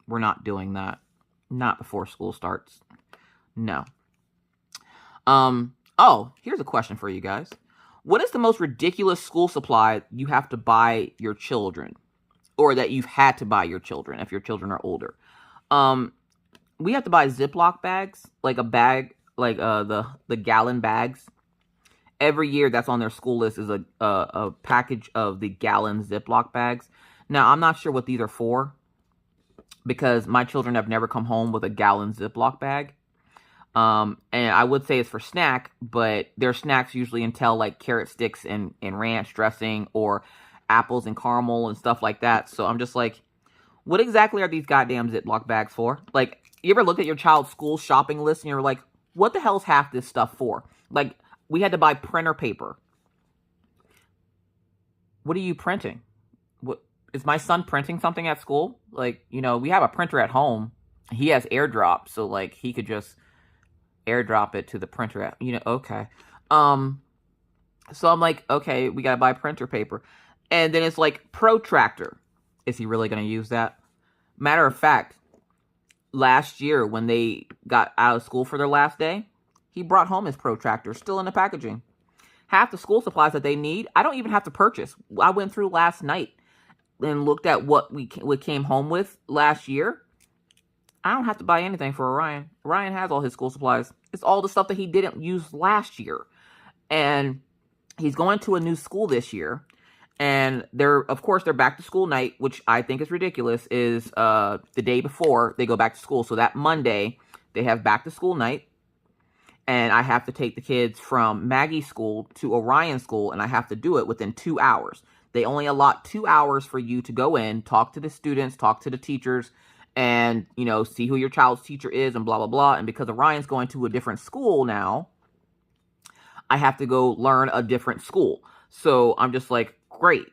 we're not doing that. Not before school starts. No. Oh, here's a question for you guys. What is the most ridiculous school supply you have to buy your children? Or that you've had to buy your children if your children are older? We have to buy Ziploc bags, like a bag, like the gallon bags. Every year that's on their school list is a package of the gallon Ziploc bags. Now, I'm not sure what these are for because my children have never come home with a gallon Ziploc bag. And I would say it's for snack, but their snacks usually entail like carrot sticks and ranch dressing or apples and caramel and stuff like that. So I'm just like, what exactly are these goddamn Ziploc bags for? Like, you ever look at your child's school shopping list and you're like, what the hell's half this stuff for? Like, we had to buy printer paper. What are you printing? What is my son printing something at school? Like, you know, we have a printer at home. He has AirDrop, so like he could just AirDrop it to the printer at, you know, okay. So I'm like, okay, we got to buy printer paper. And then it's like protractor. Is he really going to use that? Matter of fact, last year when they got out of school for their last day, he brought home his protractor, still in the packaging. Half the school supplies that they need, I don't even have to purchase. I went through last night and looked at what we came home with last year. I don't have to buy anything for Orion. Orion has all his school supplies. It's all the stuff that he didn't use last year. And he's going to a new school this year. And of course, their back to school night, which I think is ridiculous, is the day before they go back to school. So that Monday, they have back to school night. And I have to take the kids from Maggie's school to Orion school, and I have to do it within 2 hours. They only allot 2 hours for you to go in, talk to the students, talk to the teachers, and, you know, see who your child's teacher is and blah, blah, blah. And because Orion's going to a different school now, I have to go learn a different school. So I'm just like, great.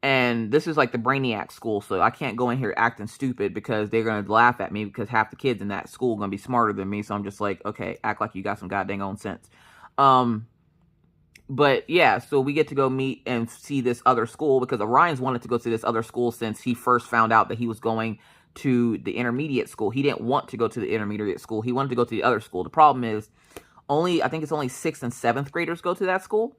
And this is like the Brainiac school, so I can't go in here acting stupid because they're going to laugh at me because half the kids in that school are going to be smarter than me. So I'm just like, okay, act like you got some goddamn own sense. But yeah, so we get to go meet and see this other school because Orion's wanted to go to this other school since he first found out that he was going to the intermediate school. He didn't want to go to the intermediate school. He wanted to go to the other school. The problem is I think it's only 6th and 7th graders go to that school.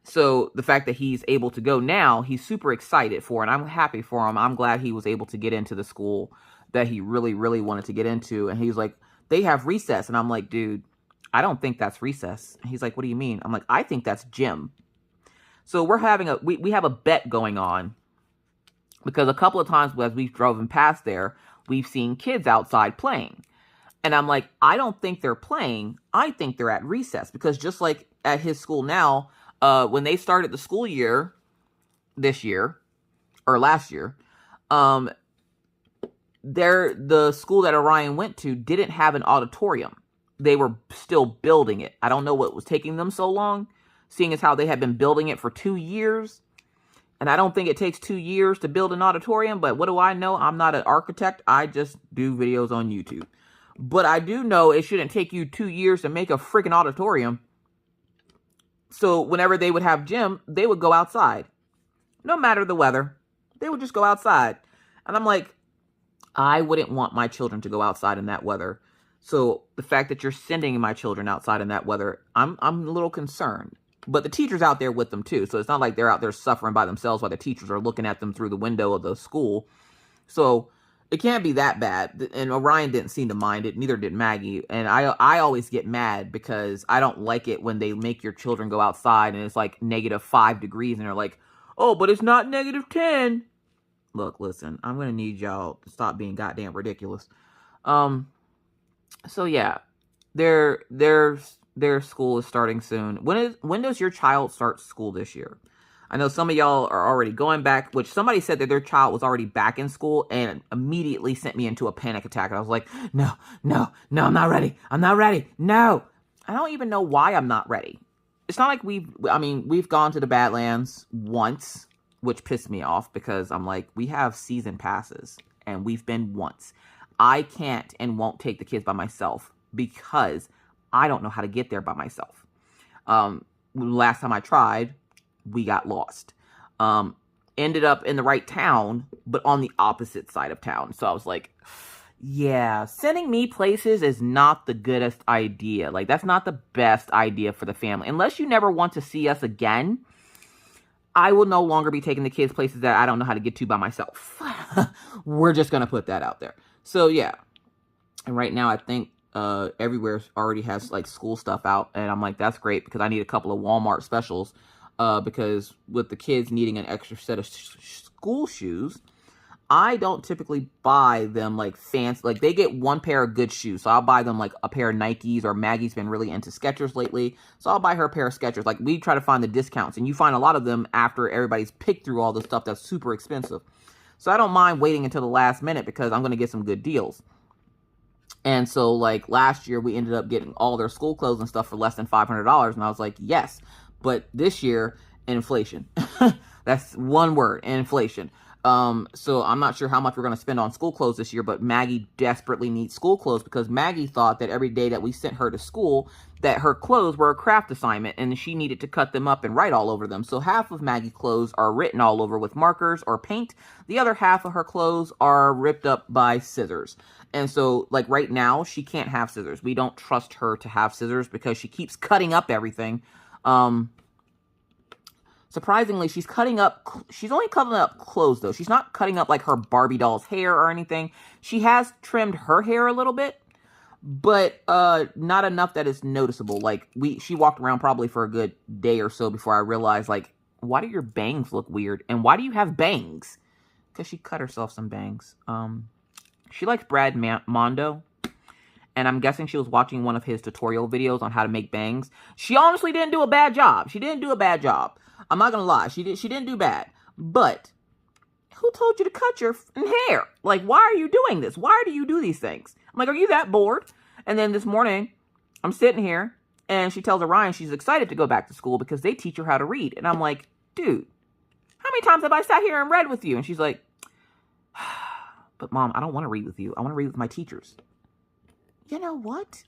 So the fact that he's able to go now, he's super excited for, and I'm happy for him. I'm glad he was able to get into the school that he really, really wanted to get into. And he's like, they have recess. And I'm like, dude, I don't think that's recess. He's like, what do you mean? I'm like, I think that's gym. So we're having we have a bet going on, because a couple of times as we've driven past there, we've seen kids outside playing. And I'm like, I don't think they're playing. I think they're at recess, because just like at his school now, when they started the school year this year or last year, the school that Orion went to didn't have an auditorium. They were still building it. I don't know what was taking them so long, seeing as how they had been building it for 2 years. And I don't think it takes 2 years to build an auditorium, but what do I know? I'm not an architect. I just do videos on YouTube. But I do know it shouldn't take you 2 years to make a freaking auditorium. So whenever they would have gym, they would go outside. No matter the weather, they would just go outside. And I'm like, I wouldn't want my children to go outside in that weather. So the fact that you're sending my children outside in that weather, I'm a little concerned. But the teacher's out there with them too. So it's not like they're out there suffering by themselves while the teachers are looking at them through the window of the school. So it can't be that bad. And Orion didn't seem to mind it. Neither did Maggie. And I always get mad because I don't like it when they make your children go outside and it's like -5 degrees. And they're like, oh, but it's not -10. Look, listen, I'm going to need y'all to stop being goddamn ridiculous. So yeah, their school is starting soon. When does your child start school this year? I know some of y'all are already going back, which somebody said that their child was already back in school and immediately sent me into a panic attack. And I was like, no, I'm not ready. I'm not ready. No, I don't even know why I'm not ready. It's not like we've gone to the Badlands once, which pissed me off because I'm like, we have season passes and we've been once. I can't and won't take the kids by myself because I don't know how to get there by myself. Last time I tried, we got lost. Ended up in the right town, but on the opposite side of town. So I was like, yeah, sending me places is not the goodest idea. Like, that's not the best idea for the family. Unless you never want to see us again, I will no longer be taking the kids places that I don't know how to get to by myself. We're just going to put that out there. So, yeah. And right now, I think everywhere already has, like, school stuff out. And I'm like, that's great because I need a couple of Walmart specials. Because with the kids needing an extra set of school shoes, I don't typically buy them like fancy. Like, they get one pair of good shoes. So I'll buy them like a pair of Nikes, or Maggie's been really into Skechers lately. So I'll buy her a pair of Skechers. Like, we try to find the discounts, and you find a lot of them after everybody's picked through all the stuff that's super expensive. So I don't mind waiting until the last minute because I'm going to get some good deals. And so, like, last year we ended up getting all their school clothes and stuff for less than $500. And I was like, yes. But this year, inflation. That's one word, inflation. So I'm not sure how much we're going to spend on school clothes this year, but Maggie desperately needs school clothes because Maggie thought that every day that we sent her to school, that her clothes were a craft assignment and she needed to cut them up and write all over them. So half of Maggie's clothes are written all over with markers or paint. The other half of her clothes are ripped up by scissors. And so, like, right now, she can't have scissors. We don't trust her to have scissors because she keeps cutting up everything. Surprisingly, she's only cutting up clothes, though. She's not cutting up, like, her Barbie doll's hair or anything. She has trimmed her hair a little bit, but not enough that it's noticeable. Like, she walked around probably for a good day or so before I realized, like, why do your bangs look weird? And why do you have bangs? Because she cut herself some bangs. She likes Brad Mondo. And I'm guessing she was watching one of his tutorial videos on how to make bangs. She honestly didn't do a bad job. She didn't do a bad job. I'm not going to lie. She didn't do bad. But who told you to cut your hair? Like, why are you doing this? Why do you do these things? I'm like, are you that bored? And then this morning, I'm sitting here, and she tells Orion she's excited to go back to school because they teach her how to read. And I'm like, dude, how many times have I sat here and read with you? And she's like, but Mom, I don't want to read with you. I want to read with my teachers. You know what?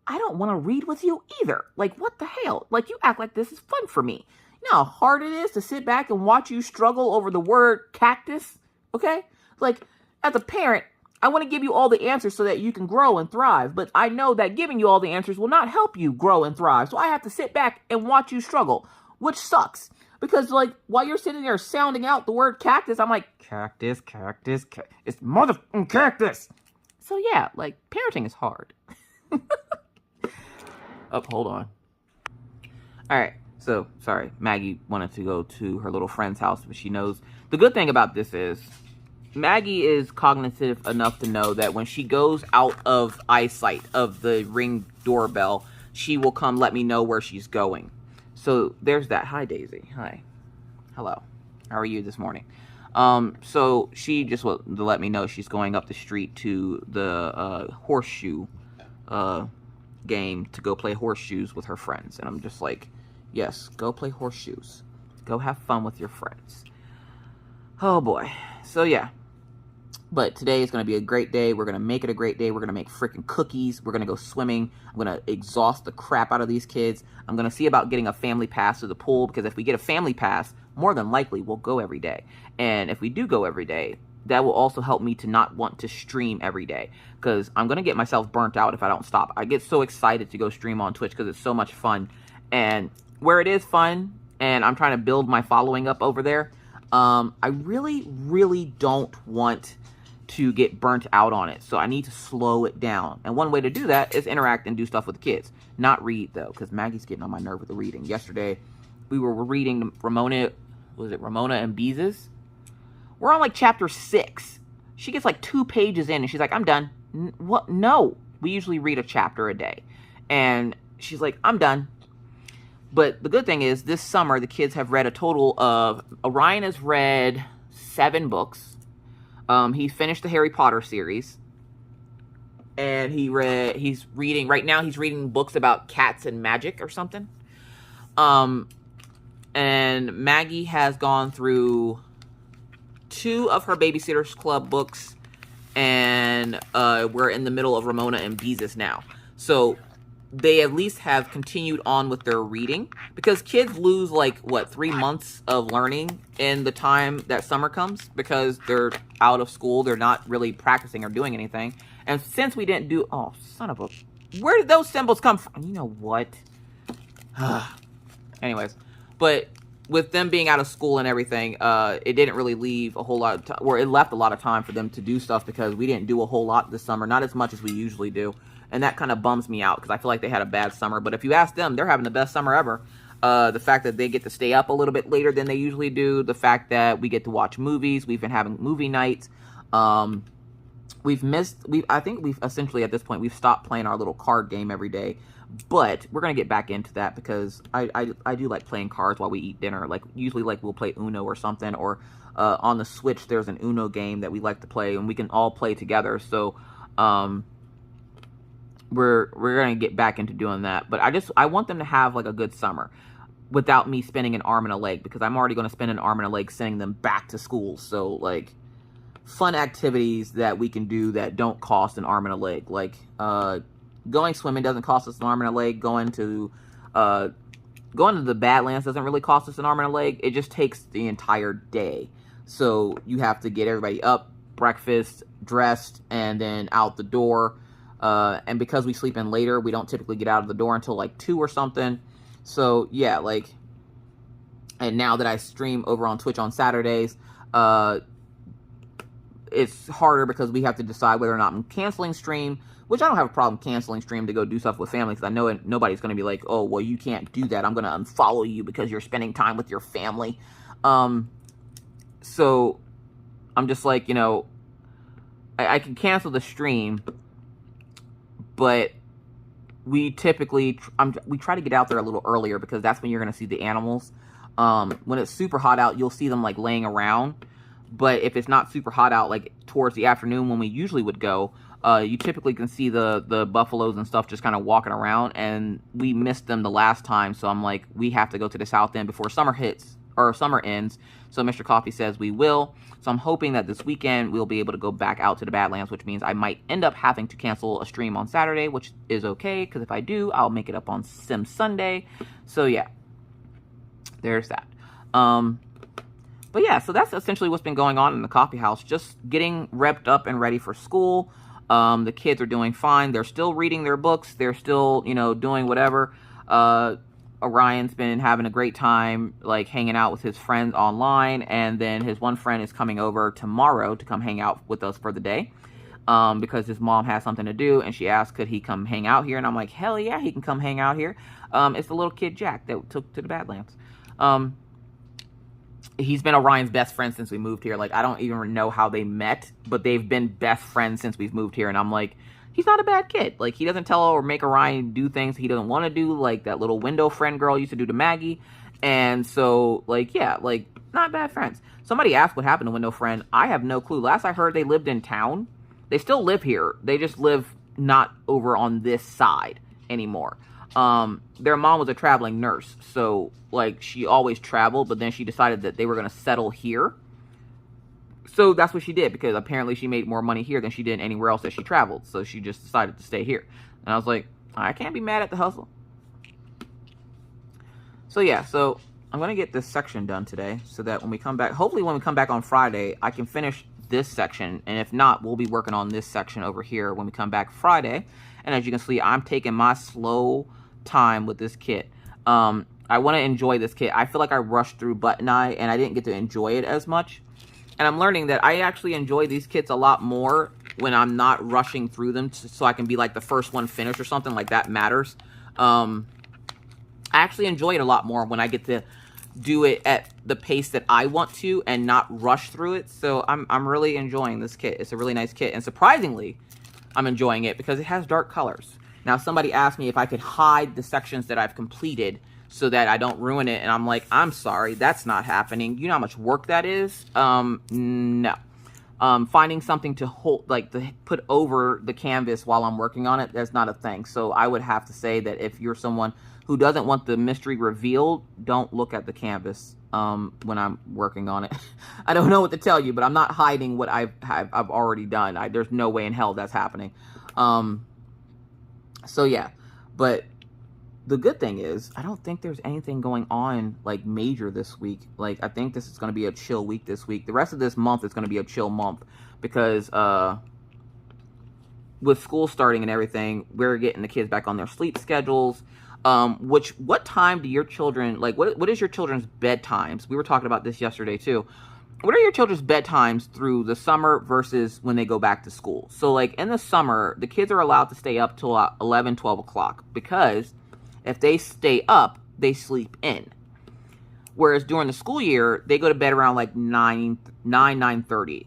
I don't want to read with you either. Like, what the hell? Like, you act like this is fun for me. You know how hard it is to sit back and watch you struggle over the word cactus? Okay? Like, as a parent, I want to give you all the answers so that you can grow and thrive. But I know that giving you all the answers will not help you grow and thrive. So I have to sit back and watch you struggle, which sucks. Because, like, while you're sitting there sounding out the word cactus, I'm like, cactus. It's motherfucking cactus. So, yeah, like, parenting is hard. Oh, hold on. All right. So, sorry. Maggie wanted to go to her little friend's house, but she knows. The good thing about this is Maggie is cognitive enough to know that when she goes out of eyesight of the Ring doorbell, she will come let me know where she's going. So, there's that. Hi, Daisy. Hi. Hello. How are you this morning? So she just will let me know she's going up the street to the horseshoe game to go play horseshoes with her friends. And I'm just like, yes, go play horseshoes. Go have fun with your friends. Oh boy. So yeah. But today is going to be a great day. We're going to make it a great day. We're going to make freaking cookies. We're going to go swimming. I'm going to exhaust the crap out of these kids. I'm going to see about getting a family pass to the pool, because if we get a family pass, more than likely we'll go every day. And if we do go every day, that will also help me to not want to stream every day, because I'm going to get myself burnt out if I don't stop. I get so excited to go stream on Twitch because it's so much fun. And where it is fun, and I'm trying to build my following up over there, I really don't want to get burnt out on it. So I need to slow it down. And one way to do that is interact and do stuff with the kids. Not read, though, because Maggie's getting on my nerve with the reading. Yesterday, we were reading Ramona and Beezus? We're on, like, chapter 6. She gets, like, 2 pages in, and she's like, I'm done. What? No. We usually read a chapter a day. And she's like, I'm done. But the good thing is, this summer, the kids have read a total of... Orion has read 7 books. He finished the Harry Potter series. And he's reading, right now he's reading books about cats and magic or something. And Maggie has gone through 2 of her Babysitter's Club books. And we're in the middle of Ramona and Beezus now. So they at least have continued on with their reading, because kids lose, like, what, 3 months of learning in the time that summer comes, because they're out of school. They're not really practicing or doing anything. And since we didn't do, oh, son of a, where did those symbols come from? You know what? Anyways, but with them being out of school and everything, it didn't really leave a whole lot of time, or it left a lot of time for them to do stuff, because we didn't do a whole lot this summer, not as much as we usually do. And that kind of bums me out, because I feel like they had a bad summer. But if you ask them, they're having the best summer ever. The fact that they get to stay up a little bit later than they usually do. The fact that we get to watch movies. We've been having movie nights. I think we've essentially, at this point, we've stopped playing our little card game every day. But we're going to get back into that, because I do like playing cards while we eat dinner. Like, usually, like, we'll play Uno or something. Or on the Switch, there's an Uno game that we like to play, and we can all play together. So, we're going to get back into doing that. But I want them to have, like, a good summer without me spending an arm and a leg, because I'm already going to spend an arm and a leg sending them back to school. So, like, fun activities that we can do that don't cost an arm and a leg. Like, going swimming doesn't cost us an arm and a leg. Going to the Badlands doesn't really cost us an arm and a leg. It just takes the entire day. So you have to get everybody up, breakfast, dressed, and then out the door. And because we sleep in later, we don't typically get out of the door until like 2 or something. So yeah, like, and now that I stream over on Twitch on Saturdays, it's harder because we have to decide whether or not I'm canceling stream, which I don't have a problem canceling stream to go do stuff with family, because I know nobody's going to be like, oh, well, you can't do that. I'm going to unfollow you because you're spending time with your family. So I'm just like, you know, I can cancel the stream, but we typically, we try to get out there a little earlier, because that's when you're going to see the animals. When it's super hot out, you'll see them like laying around. But if it's not super hot out, like towards the afternoon when we usually would go, you typically can see the buffaloes and stuff just kind of walking around. And we missed them the last time, so I'm like, we have to go to the south end before summer hits, or summer ends. So Mr. Coffee says we will. So I'm hoping that this weekend we'll be able to go back out to the Badlands, which means I might end up having to cancel a stream on Saturday, which is okay, because if I do, I'll make it up on Sim Sunday. So yeah, there's that. But yeah, so that's essentially what's been going on in the coffee house. Just getting revved up and ready for school. The kids are doing fine. They're still reading their books. They're still, you know, doing whatever. Orion's been having a great time, like, hanging out with his friends online. And then his one friend is coming over tomorrow to come hang out with us for the day. because his mom has something to do, and she asked, could he come hang out here? And I'm like, hell yeah, he can come hang out here. It's the little kid Jack that took to the Badlands. He's been Orion's best friend since we moved here. Like, I don't even know how they met, but they've been best friends since we've moved here. And I'm like, he's not a bad kid. Like, he doesn't tell or make Orion do things he doesn't want to do, like that little window friend girl used to do to Maggie. And so, like, yeah, like, not bad friends. Somebody asked what happened to Window Friend. I have no clue. Last I heard, they lived in town. They still live here. They just live not over on this side anymore. Their mom was a traveling nurse, so like she always traveled, but then she decided that they were going to settle here. So that's what she did, because apparently she made more money here than she did anywhere else that she traveled. So she just decided to stay here. And I was like, I can't be mad at the hustle. So yeah, so I'm going to get this section done today so that when we come back, hopefully when we come back on Friday, I can finish this section. And if not, we'll be working on this section over here when we come back Friday. And as you can see, I'm taking my slow time with this kit. I want to enjoy this kit. I feel like I rushed through Button Eye and I didn't get to enjoy it as much. And I'm learning that I actually enjoy these kits a lot more when I'm not rushing through them so I can be like the first one finished or something. Like, that matters. I actually enjoy it a lot more when I get to do it at the pace that I want to and not rush through it. So I'm really enjoying this kit. It's a really nice kit. And surprisingly, I'm enjoying it because it has dark colors. Now, somebody asked me if I could hide the sections that I've completed so that I don't ruin it. And I'm like, I'm sorry, that's not happening. You know how much work that is? No. Finding something to hold, like to put over the canvas while I'm working on it, that's not a thing. So I would have to say that if you're someone who doesn't want the mystery revealed, don't look at the canvas when I'm working on it. I don't know what to tell you, but I'm not hiding what I've already done. There's no way in hell that's happening. So yeah, but the good thing is, I don't think there's anything going on like major this week. Like, I think this is going to be a chill week this week. The rest of this month is going to be a chill month because with school starting and everything, we're getting the kids back on their sleep schedules. What time do your children, like, what is your children's bedtimes? We were talking about this yesterday too. What are your children's bedtimes through the summer versus when they go back to school? So, like, in the summer, the kids are allowed to stay up till 11, 12 o'clock because if they stay up, they sleep in. Whereas during the school year, they go to bed around like 9:30,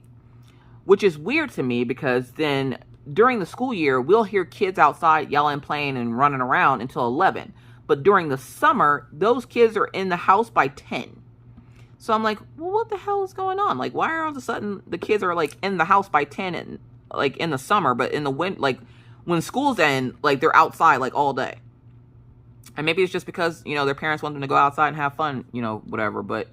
which is weird to me because then during the school year, we'll hear kids outside yelling, playing, and running around until 11. But during the summer, those kids are in the house by 10. So I'm like, well, what the hell is going on? Like, why are all of a sudden the kids are like in the house by 10 and like in the summer, but in the like when school's end, like they're outside like all day. And maybe it's just because, you know, their parents want them to go outside and have fun, you know, whatever. But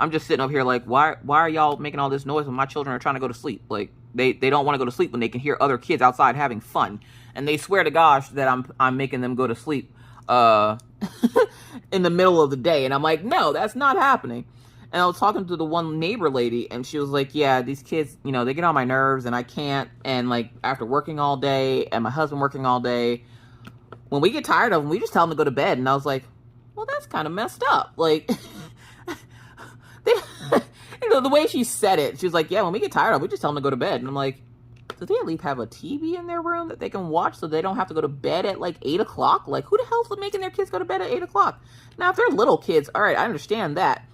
I'm just sitting up here like, why are y'all making all this noise when my children are trying to go to sleep? Like, they don't want to go to sleep when they can hear other kids outside having fun. And they swear to gosh that I'm making them go to sleep in the middle of the day. And I'm like, no, that's not happening. And I was talking to the one neighbor lady, and she was like, yeah, these kids, you know, they get on my nerves, and I can't. And, like, after working all day, and my husband working all day, when we get tired of them, we just tell them to go to bed. And I was like, well, that's kind of messed up. Like, you know, the way she said it, she was like, yeah, when we get tired of them, we just tell them to go to bed. And I'm like, do they at least have a TV in their room that they can watch so they don't have to go to bed at, like, 8 o'clock? Like, who the hell's making their kids go to bed at 8 o'clock? Now, if they're little kids, all right, I understand that.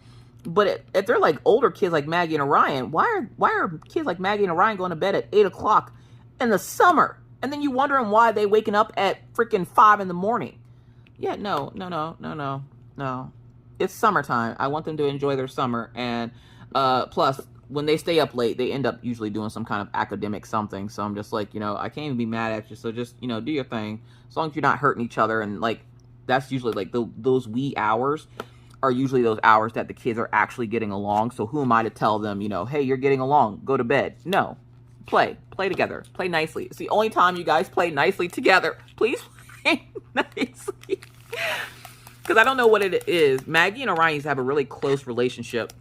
But if they're like older kids like Maggie and Orion, why are kids like Maggie and Orion going to bed at 8 o'clock in the summer? And then you wondering why they waking up at freaking 5 in the morning. Yeah, no. It's summertime. I want them to enjoy their summer. And plus, when they stay up late, they end up usually doing some kind of academic something. So I'm just like, you know, I can't even be mad at you. So just, you know, do your thing. As long as you're not hurting each other. And like, that's usually like those wee hours are usually those hours that the kids are actually getting along. So who am I to tell them, you know, hey, you're getting along, go to bed? No, play together, play nicely. It's the only time you guys play nicely together. Please play nicely. Because I don't know what it is. Maggie and Orion used to have a really close relationship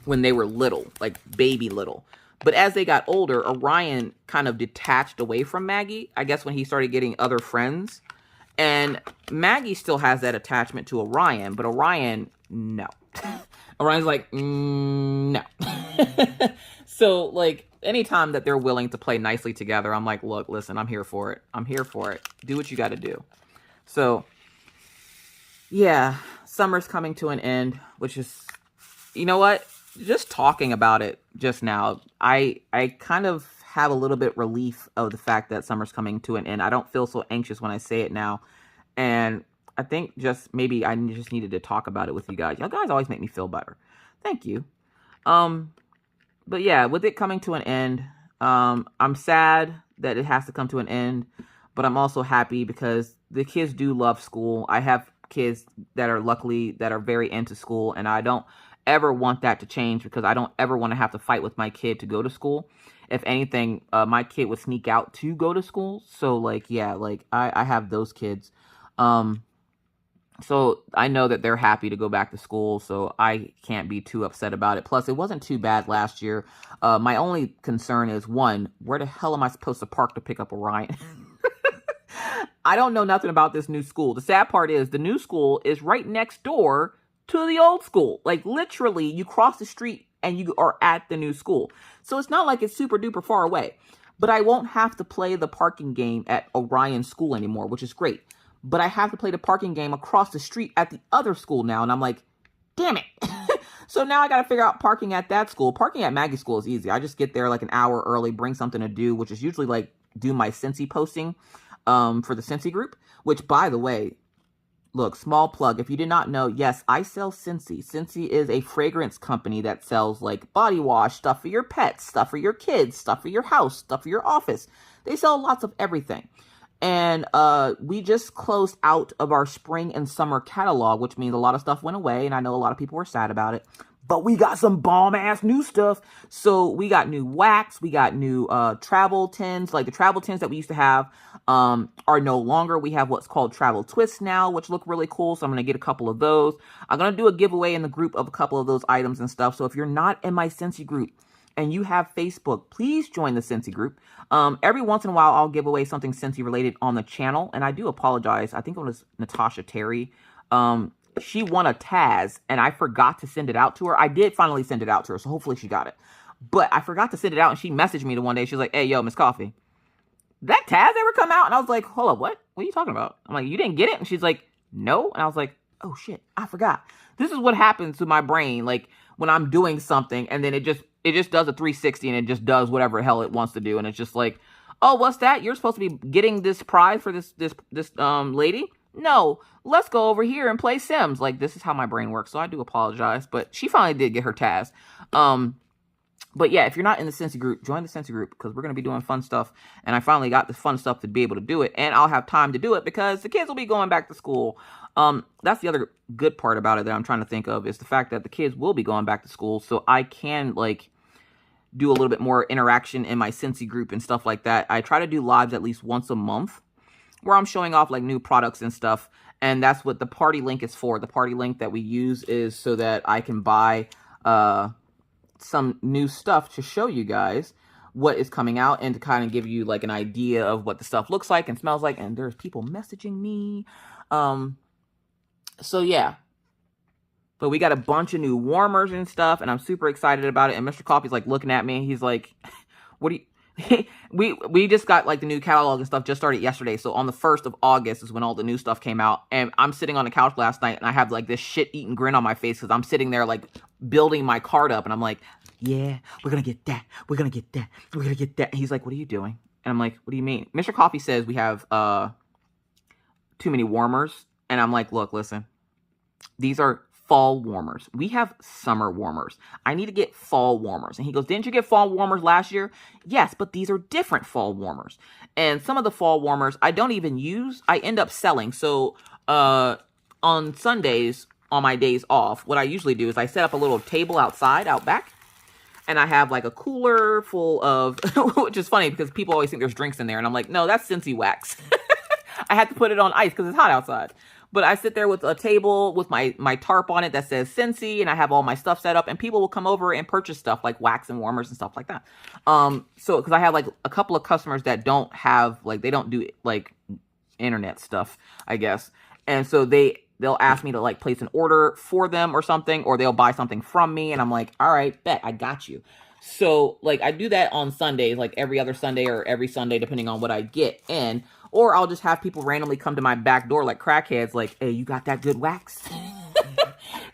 when they were little, like baby little. But as they got older, Orion kind of detached away from Maggie, I guess when he started getting other friends. And Maggie still has that attachment to Orion, but Orion, no. Orion's like, no. So, like, anytime that they're willing to play nicely together, I'm like, look, listen, I'm here for it. I'm here for it. Do what you got to do. So, yeah, summer's coming to an end, which is, you know what? Just talking about it just now, I kind of have a little bit relief of the fact that summer's coming to an end. I don't feel so anxious when I say it now. And I think just maybe I just needed to talk about it with you guys. Y'all guys always make me feel better. Thank you. But yeah, with it coming to an end, I'm sad that it has to come to an end, but I'm also happy because the kids do love school. I have kids that are luckily that are very into school, and I don't ever want that to change because I don't ever want to have to fight with my kid to go to school. If anything, my kid would sneak out to go to school. So like, yeah, like I have those kids. So I know that they're happy to go back to school, so I can't be too upset about it. Plus, it wasn't too bad last year. My only concern is, one, where the hell am I supposed to park to pick up Orion? I don't know nothing about this new school. The sad part is the new school is right next door to the old school. Like, literally, you cross the street and you are at the new school. So it's not like it's super duper far away. But I won't have to play the parking game at Orion School anymore, which is great. But I have to play the parking game across the street at the other school now. And I'm like, damn it. So now I got to figure out parking at that school. Parking at Maggie's school is easy. I just get there like an hour early, bring something to do, which is usually like do my Scentsy posting for the Scentsy group. Which, by the way, look, small plug. If you did not know, yes, I sell Scentsy. Scentsy is a fragrance company that sells like body wash, stuff for your pets, stuff for your kids, stuff for your house, stuff for your office. They sell lots of everything. And we just closed out of our spring and summer catalog, which means a lot of stuff went away. And I know a lot of people were sad about it. But we got some bomb-ass new stuff. So we got new wax. We got new travel tins. Like the travel tins that we used to have are no longer. We have what's called travel twists now, which look really cool. So I'm going to get a couple of those. I'm going to do a giveaway in the group of a couple of those items and stuff. So if you're not in my Scentsy group, and you have Facebook, please join the Scentsy group. Every once in a while, I'll give away something Scentsy related on the channel. And I do apologize. I think it was Natasha Terry. She won a Taz, and I forgot to send it out to her. I did finally send it out to her, so hopefully she got it. But I forgot to send it out, and she messaged me the one day. She was like, hey, yo, Miss Coffee, that Taz ever come out? And I was like, hold up, what? What are you talking about? I'm like, you didn't get it? And she's like, no. And I was like, oh, shit, I forgot. This is what happens to my brain, like, when I'm doing something, and then it just does a 360 and it just does whatever the hell it wants to do. And it's just like, oh, what's that? You're supposed to be getting this prize for this lady? No, let's go over here and play Sims. Like, this is how my brain works. So I do apologize, but she finally did get her Taz. But yeah, if you're not in the Scentsy group, join the Scentsy group because we're going to be doing fun stuff. And I finally got the fun stuff to be able to do it. And I'll have time to do it because the kids will be going back to school. That's the other good part about it that I'm trying to think of is the fact that the kids will be going back to school. So I can like do a little bit more interaction in my Scentsy group and stuff like that. I try to do lives at least once a month where I'm showing off like new products and stuff. And that's what the party link is for. The party link that we use is so that I can buy some new stuff to show you guys what is coming out and to kind of give you like an idea of what the stuff looks like and smells like. And there's people messaging me. So yeah. But we got a bunch of new warmers and stuff, and I'm super excited about it. And Mr. Coffee's like looking at me. He's like, what do you... we just got like the new catalog and stuff just started yesterday. So on the 1st of August is when all the new stuff came out. And I'm sitting on the couch last night and I have like this shit-eating grin on my face because I'm sitting there like building my cart up. And I'm like, yeah, we're going to get that. We're going to get that. We're going to get that. And he's like, what are you doing? And I'm like, what do you mean? Mr. Coffee says we have too many warmers. And I'm like, look, listen, these are fall warmers. We have summer warmers. I need to get fall warmers. And he goes, didn't you get fall warmers last year? Yes, but these are different fall warmers. And some of the fall warmers I don't even use. I end up selling. So on Sundays, on my days off, what I usually do is I set up a little table outside, out back. And I have like a cooler full of, which is funny because people always think there's drinks in there. And I'm like, no, that's Scentsy wax. I had to put it on ice because it's hot outside. But I sit there with a table with my tarp on it that says Scentsy, and I have all my stuff set up, and people will come over and purchase stuff like wax and warmers and stuff like that. So because I have like a couple of customers that don't have like they don't do like internet stuff, I guess, and so they they'll ask me to like place an order for them or something, or they'll buy something from me, and I'm like, all right, bet, I got you. So like I do that on Sundays, like every other Sunday or every Sunday, depending on what I get in. Or I'll just have people randomly come to my back door like crackheads, like, hey, you got that good wax?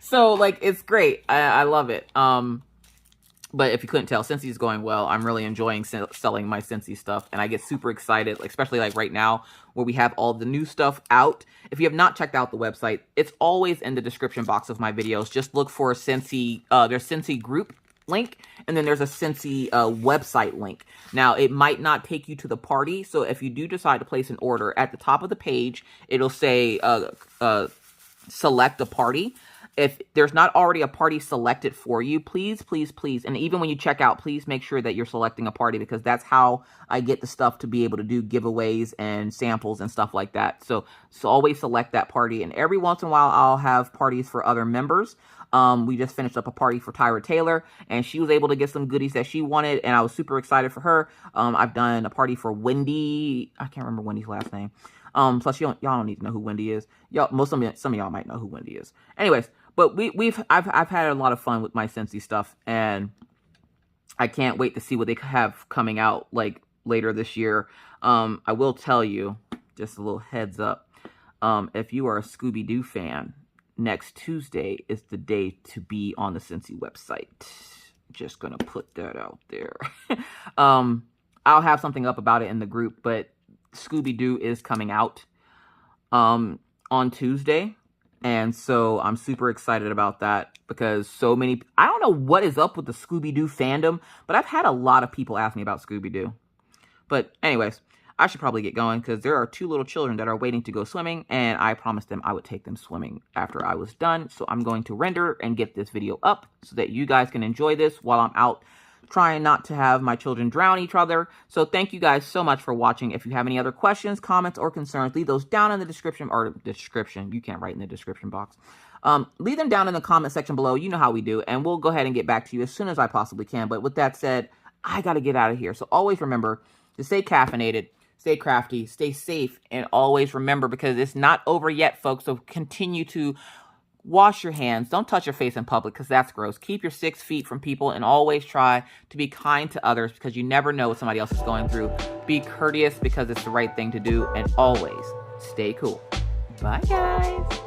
So like, it's great. I love it. But if you couldn't tell, Scentsy is going well. I'm really enjoying selling my Scentsy stuff, and I get super excited, especially like right now where we have all the new stuff out. If you have not checked out the website, it's always in the description box of my videos. Just look for Scentsy, there's Scentsy group link, and then there's a Scentsy website link. Now, it might not take you to the party, so if you do decide to place an order, at the top of the page, it'll say select a party. If there's not already a party selected for you, please, please, please, and even when you check out, please make sure that you're selecting a party, because that's how I get the stuff to be able to do giveaways and samples and stuff like that. So always select that party, and every once in a while, I'll have parties for other members. We just finished up a party for Tyra Taylor, and she was able to get some goodies that she wanted, and I was super excited for her. I've done a party for Wendy. I can't remember Wendy's last name. Plus, y'all don't need to know who Wendy is. Some of y'all might know who Wendy is. Anyways, but I've had a lot of fun with my Scentsy stuff, and I can't wait to see what they have coming out like later this year. I will tell you, just a little heads up, if you are a Scooby-Doo fan, next Tuesday is the day to be on the Scentsy website. Just gonna put that out there. I'll have something up about it in the group, but Scooby-Doo is coming out on Tuesday, and so I'm super excited about that, because so many, I don't know what is up with the Scooby-Doo fandom, but I've had a lot of people ask me about Scooby-Doo. But anyways, I should probably get going, because there are 2 little children that are waiting to go swimming, and I promised them I would take them swimming after I was done. So I'm going to render and get this video up so that you guys can enjoy this while I'm out trying not to have my children drown each other. So thank you guys so much for watching. If you have any other questions, comments, or concerns, leave those down in the description, or description. You can't write in the description box. Leave them down in the comment section below. You know how we do, and we'll go ahead and get back to you as soon as I possibly can. But with that said, I got to get out of here. So always remember to stay caffeinated, stay crafty, stay safe, and always remember, because it's not over yet, folks. So continue to wash your hands. Don't touch your face in public, because that's gross. Keep your 6 feet from people, and always try to be kind to others, because you never know what somebody else is going through. Be courteous, because it's the right thing to do, and always stay cool. Bye, guys.